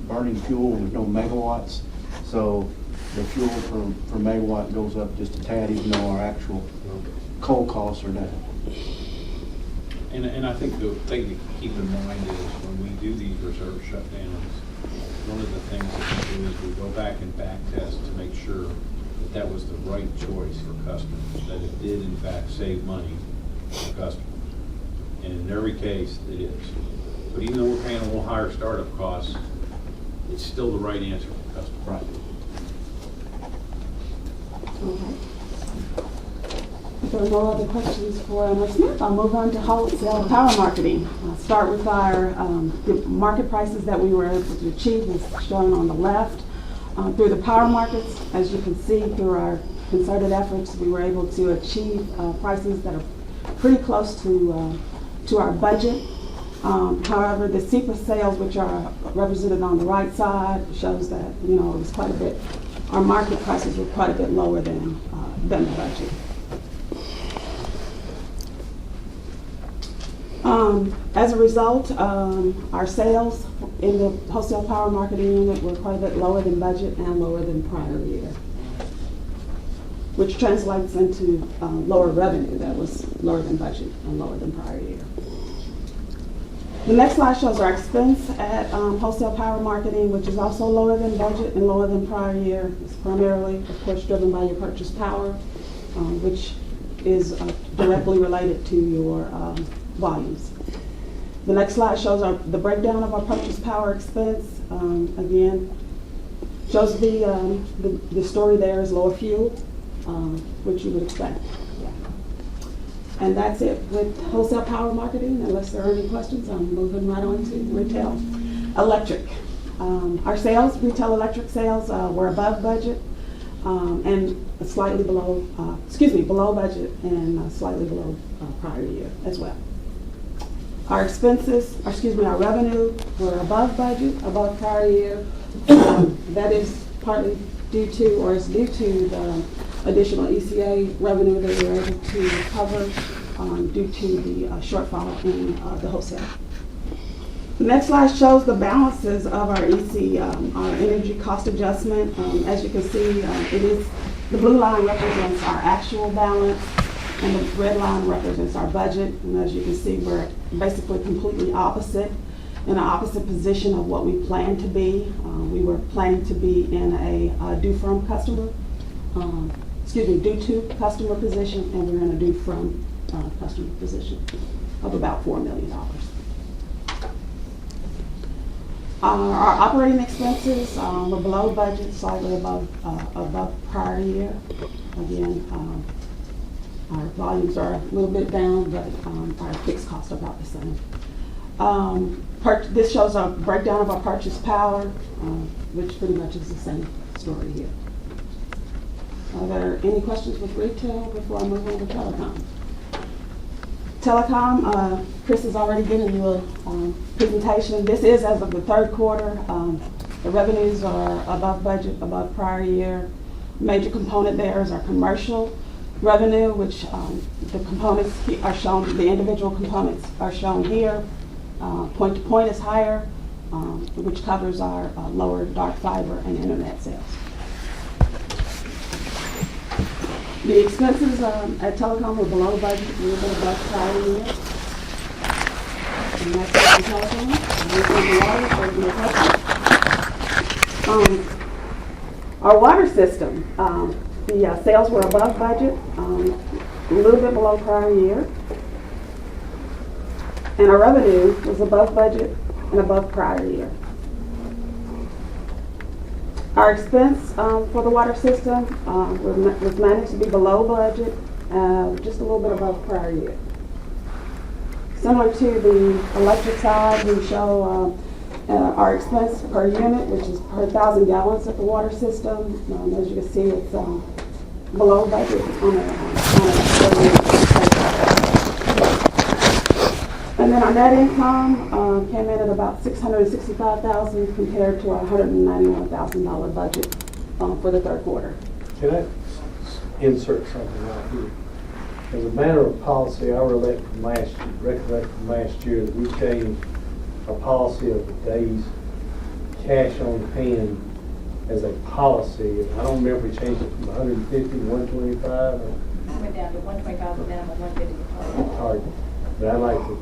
burning fuel with no megawatts, so the fuel per megawatt goes up just a tad, even though our actual coal costs are down. And I think the thing to keep in mind is when we do these reserve shutdowns, one of the things that we do is we go back and back test to make sure that that was the right choice for customers, that it did in fact save money for customers. And in every case, it is. But even though we're paying a little higher startup costs, it's still the right answer for customers. Right. Okay. If there are no other questions for Elmer Smith, I'll move on to wholesale power marketing. I'll start with our the market prices that we were able to achieve, as shown on the left. Through the power markets, as you can see, through our concerted efforts, we were able to achieve prices that are pretty close to our budget. However, the CEPA sales, which are represented on the right side, shows that it was quite a bit. Our market prices were quite a bit lower than the budget. As a result, our sales in the wholesale power marketing unit were quite a bit lower than budget and lower than prior year, which translates into lower revenue that was lower than budget and lower than prior year. The next slide shows our expense at wholesale power marketing, which is also lower than budget and lower than prior year. It's primarily, of course, driven by your purchase power, which is directly related to your volumes. The next slide shows the breakdown of our purchase power expense. Again, shows the story there is lower fuel, which you would expect. Yeah. And that's it with wholesale power marketing. Unless there are any questions, I'm moving right on to retail electric. Our sales, retail electric sales, were above budget and slightly below, below budget and slightly below prior year as well. Our expenses, our revenue were above budget, above prior year. That is partly due to, or is due to the additional ECA revenue that we were able to recover due to the shortfall in the wholesale. The next slide shows the balances of our our energy cost adjustment. As you can see, the blue line represents our actual balance, and the red line represents our budget. And as you can see, we're basically completely opposite. in the opposite position of what we planned to be. We were planning to be in a due to customer position, and we're in a due from customer position of about $4 million. Our operating expenses were below budget, slightly above prior year. Again, our volumes are a little bit down, but our fixed costs are about the same. This shows a breakdown of our purchase power, which pretty much is the same story here. Are there any questions with retail before I move on to telecom? Telecom, Chris has already given you a presentation. This is as of the third quarter. The revenues are above budget, above prior year. Major component there is our commercial revenue, which the components are shown, the individual components are shown here. Point to point is higher, which covers our lower dark fiber and internet sales. The expenses at telecom were below budget, a little bit above prior year. And that's it for telecom. Our water system, the sales were above budget, a little bit below prior year. And our revenue was above budget and above prior year. Our expense for the water system was managed to be below budget, just a little bit above prior year. Similar to the electric side, we show our expense per unit, which is per 1,000 gallons at the water system. As you can see, it's below budget on a And then our net income came in at about $665,000 compared to our $191,000 budget for the third quarter. Can I insert something right here? As a matter of policy, I recollect from last year that we changed our policy of the days cash on hand as a policy. I don't remember if we changed it from 150 to 125. Went down to 125 the minimum, 150 the Target. But I'd like to,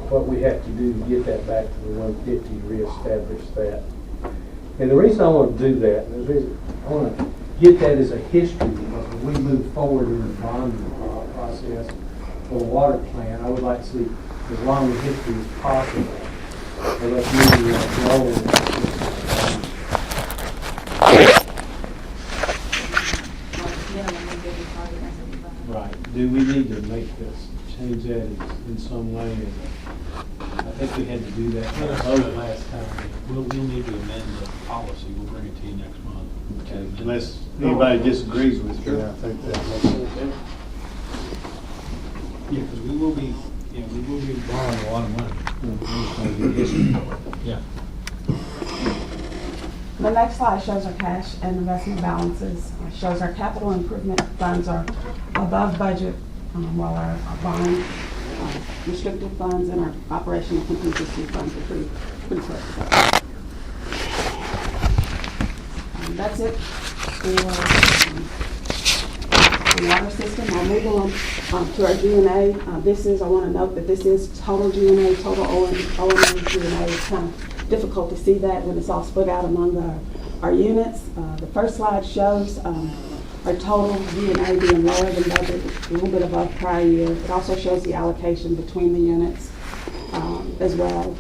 what we have to do to get that back to the 150 to reestablish that. And the reason I want to do that, and the reason I want to get that as a history, because when we move forward in the bonding process for the water plant, I would like to see as long a history as possible. So let's move forward. Right. Do we need to make this, change that in some way? I think we had to do that last time. We'll need to amend the policy. We'll bring it to you next month. Okay. Unless anybody disagrees with you, I think that makes sense. Yeah, because we will be borrowing a lot of money. Yeah. The next slide shows our cash and investment balances. It shows our capital improvement funds are above budget, while our bond restricted funds and our operational contingency funds are pretty close. That's it for the water system. I'll move on to our G&A. I want to note that this is total G&A, total OMU G&A. It's kind of difficult to see that when it's all split out among our units. The first slide shows our total G&A being lower than budget, a little bit above prior year. It also shows the allocation between the units as well.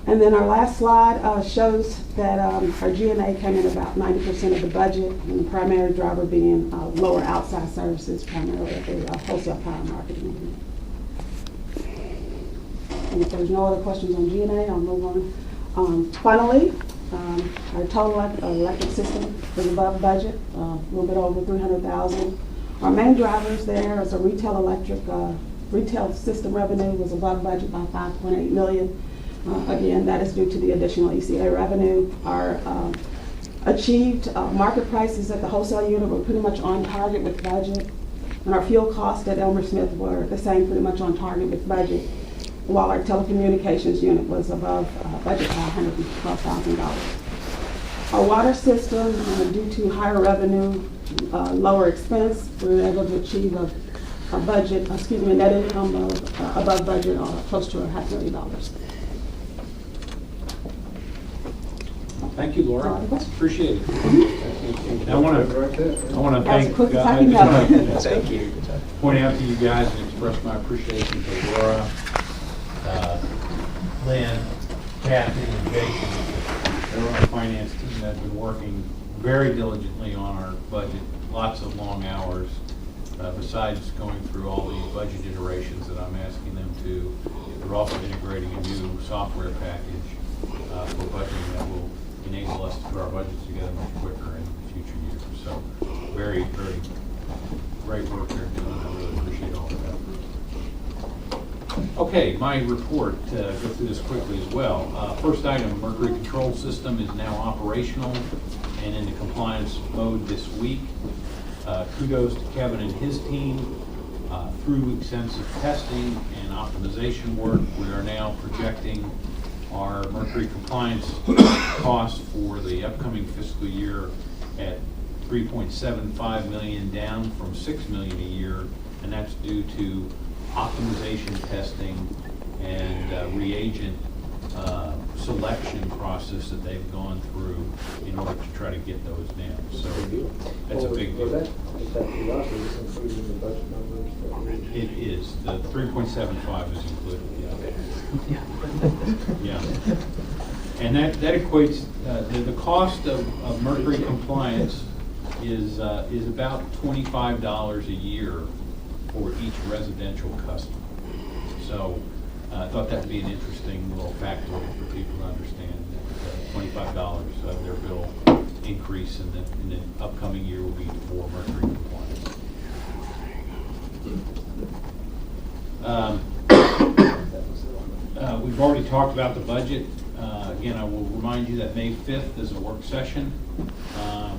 And then our last slide shows that our G&A came in about 90% of the budget, and the primary driver being lower outside services, primarily at the wholesale power marketing unit. And if there's no other questions on G&A, I'll move on. Finally, our total electric system is above budget, a little bit over $300,000. Our main drivers there is a retail system revenue was above budget by $5.8 million. Again, that is due to the additional ECA revenue. Our achieved market prices at the wholesale unit were pretty much on target with budget. And our fuel costs at Elmer Smith were the same, pretty much on target with budget, while our telecommunications unit was above budget by $112,000. Our water system, due to higher revenue, lower expense, we were able to achieve a net income of above budget, close to $500,000. Thank you, Laura. Appreciate it. And I want to That was thank, quick as I I can just go. wanna Thank you. point out to you guys and express my appreciation to Laura, Lynn, Kathy, and Jason. They're on the finance team that have been working very diligently on our budget, lots of long hours. Besides going through all these budget iterations that I'm asking them to, they're also integrating a new software package for budgeting that will enable us to put our budgets together much quicker in future years. So very, very great work they're doing. I really appreciate all of that. Okay, my report, go through this quickly as well. First item, Mercury Control System is now operational and into compliance mode this week. Kudos to Kevin and his team. Through extensive testing and optimization work, we are now projecting our Mercury compliance cost for the upcoming fiscal year at $3.75 million, down from $6 million a year, and that's due to optimization testing and reagent selection process that they've gone through in order to try to get those down. So that's a big deal. It is. The 3.75 is included, yeah. Yeah. And that equates, the cost of Mercury compliance is about $25 a year for each residential customer. So I thought that'd be an interesting little factoid for people to understand that $25 of their bill increase in the upcoming year will be for Mercury compliance. We've already talked about the budget. Again, I will remind you that May 5th is a work session.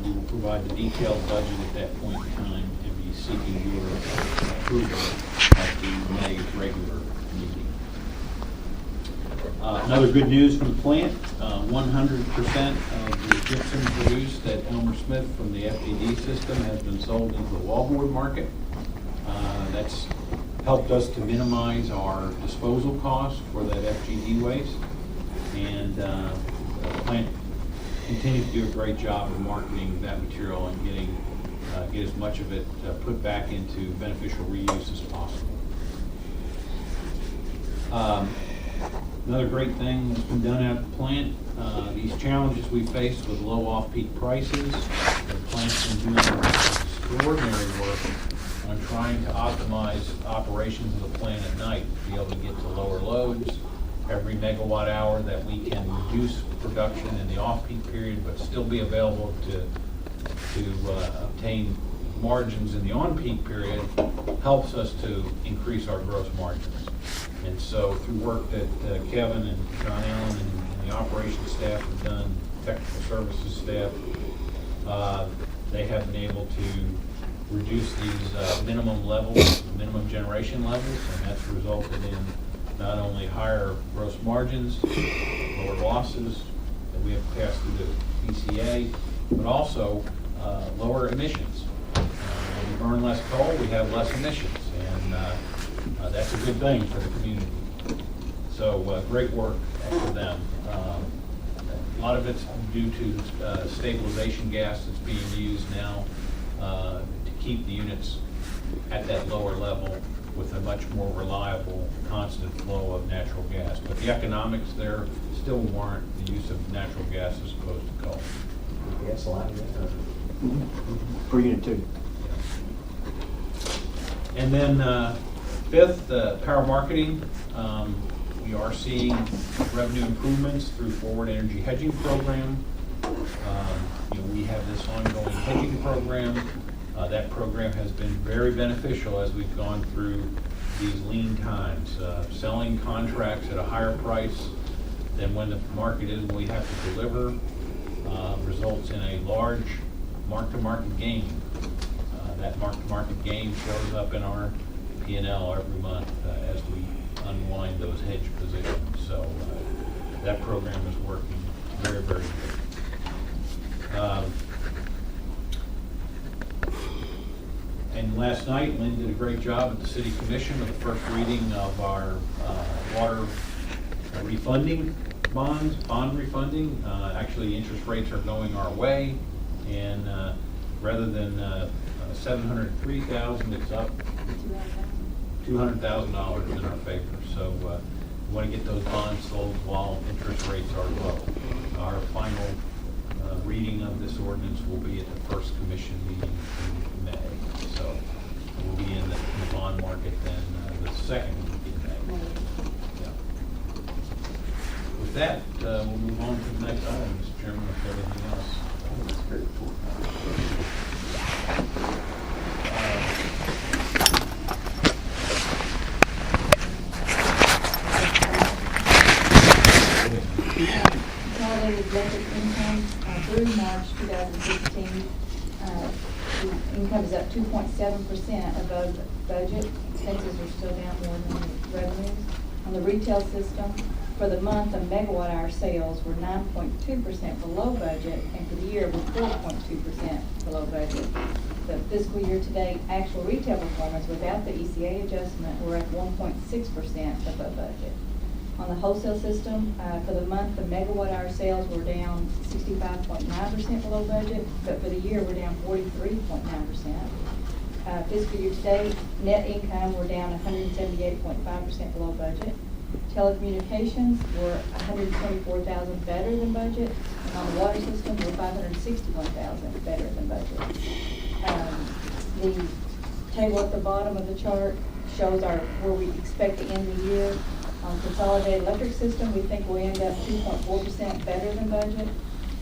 We will provide the detailed budget at that point in time and be seeking your approval at the May regular meeting. Another good news from the plant, 100% of the gypsum produced at Elmer Smith from the FDD system has been sold into the wallboard market. That's helped us to minimize our disposal costs for that FGD waste. And the plant continues to do a great job of marketing that material and get as much of it put back into beneficial reuse as possible. Another great thing that's been done at the plant, these challenges we faced with low off-peak prices, the plant's been doing extraordinary work on trying to optimize operations of the plant at night, to be able to get to lower loads. Every megawatt hour that we can reduce production in the off-peak period, but still be available to obtain margins in the on-peak period, helps us to increase our gross margins. And so through work that Kevin and John Allen and the operations staff have done, technical services staff, they have been able to reduce these minimum levels, minimum generation levels, and that's resulted in not only higher gross margins, lower losses that we have passed through the PCA, but also lower emissions. When we burn less coal, we have less emissions, and that's a good thing for the community. So great work for them. A lot of it's due to stabilization gas that's being used now to keep the units at that lower level with a much more reliable, constant flow of natural gas. But the economics there still warrant the use of natural gas as opposed to coal. Yes, a lot of that. Per unit too. And then fifth, power marketing. We are seeing revenue improvements through forward energy hedging program. We have this ongoing hedging program. That program has been very beneficial as we've gone through these lean times. Selling contracts at a higher price than when the market is when we have to deliver results in a large mark-to-market gain. That mark-to-market gain shows up in our P&L every month as we unwind those hedge positions. So that program is working very, very good. And last night, Lynn did a great job at the City Commission with the first reading of our water refunding bonds, bond refunding. Actually, interest rates are going our way, and rather than $703,000, it's up $200,000 in our favor. So we want to get those bonds sold while interest rates are low. Our final reading of this ordinance will be at the first commission meeting in May. So we'll be in the bond market then the second week in May. Yeah. With that, we'll move on to the next item, Mr. Chairman, if there's anything else. Consolidated electric income through March 2016, the income is up 2.7% above budget. Expenses are still down more than revenues. On the retail system, for the month, the megawatt hour sales were 9.2% below budget, and for the year were 4.2% below budget. The fiscal year to date, actual retail performance without the ECA adjustment were at 1.6% above budget. On the wholesale system, for the month, the megawatt hour sales were down 65.9% below budget, but for the year, we're down 43.9%. Fiscal year to date, net income were down 178.5% below budget. Telecommunications were $124,000 better than budget, and on the water system, were $561,000 better than budget. The table at the bottom of the chart shows where we expect to end the year. On consolidated electric system, we think we'll end up 2.4% better than budget.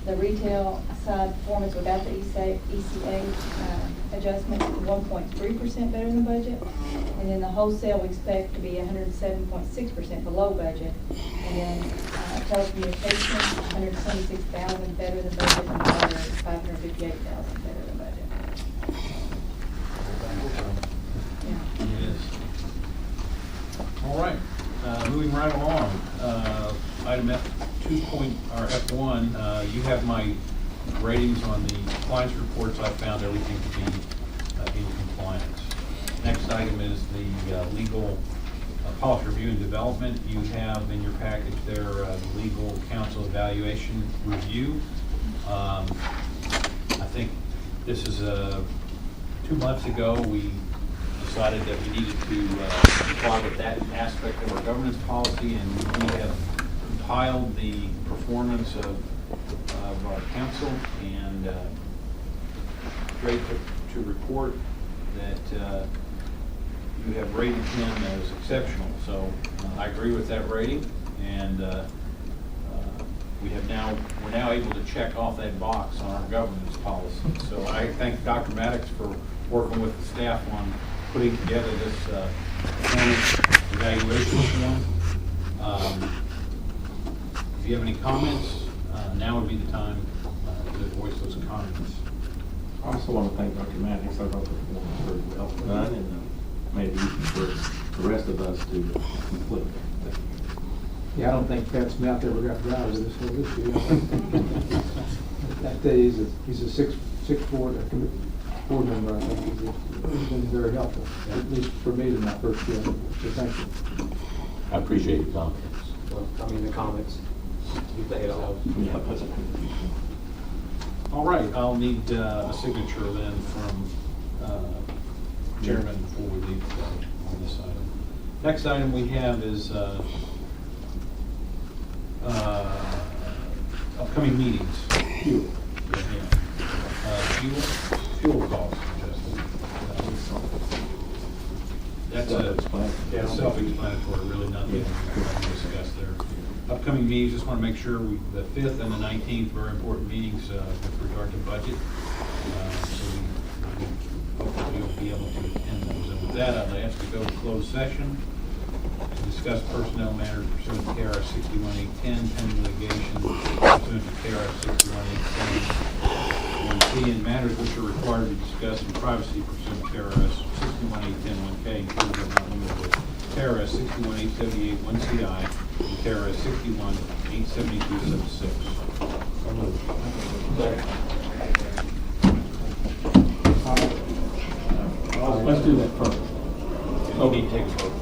The retail side performance without the ECA adjustment, 1.3% better than budget. And then the wholesale, we expect to be 107.6% below budget. And then telecommunications, 126,000 better than budget, and water, 558,000 better than budget. Yeah. Yes. All right. Moving right along, item F1, you have my ratings on the compliance reports. I found everything to be in compliance. Next item is the legal policy review and development. You have in your package there the legal counsel evaluation review. I think this is 2 months ago we decided that we needed to comply with that aspect of our governance policy, and we have compiled the performance of our council, and great to report that you have rated him as exceptional. So I agree with that rating, and we're now able to check off that box on our governance policy. So I thank Dr. Maddox for working with the staff on putting together this performance evaluation form. If you have any comments, now would be the time to voice those comments. I also want to thank Dr. Maddox. I thought the performance was very well done, and made it easy for the rest of us to complete. Yeah, I don't think Pat Smith ever got dry with this whole issue. I tell you, he's a six board member. I think he's been very helpful, at least for me in my first year. So thank you. I appreciate your comments. Well, I mean, the comments, you say it all. All right, I'll need a signature then from chairman before we leave on this item. Next item we have is upcoming meetings. Fuel. Fuel costs adjustment. That's self-explanatory, really nothing to discuss there. Upcoming meetings, just want to make sure the 5th and the 19th, very important meetings with regard to budget. So we hopefully you'll be able to attend those. And with that, I'd ask to go to closed session to discuss personnel matters pursuant to KRS 61810, pending litigation pursuant to KRS 61810. And matters which are required to be discussed in privacy pursuant to KRS 61810-1K, including but not limited to KRS 61878 1CI and KRS 61872-6. Let's do that first. Oh, we need to take a vote.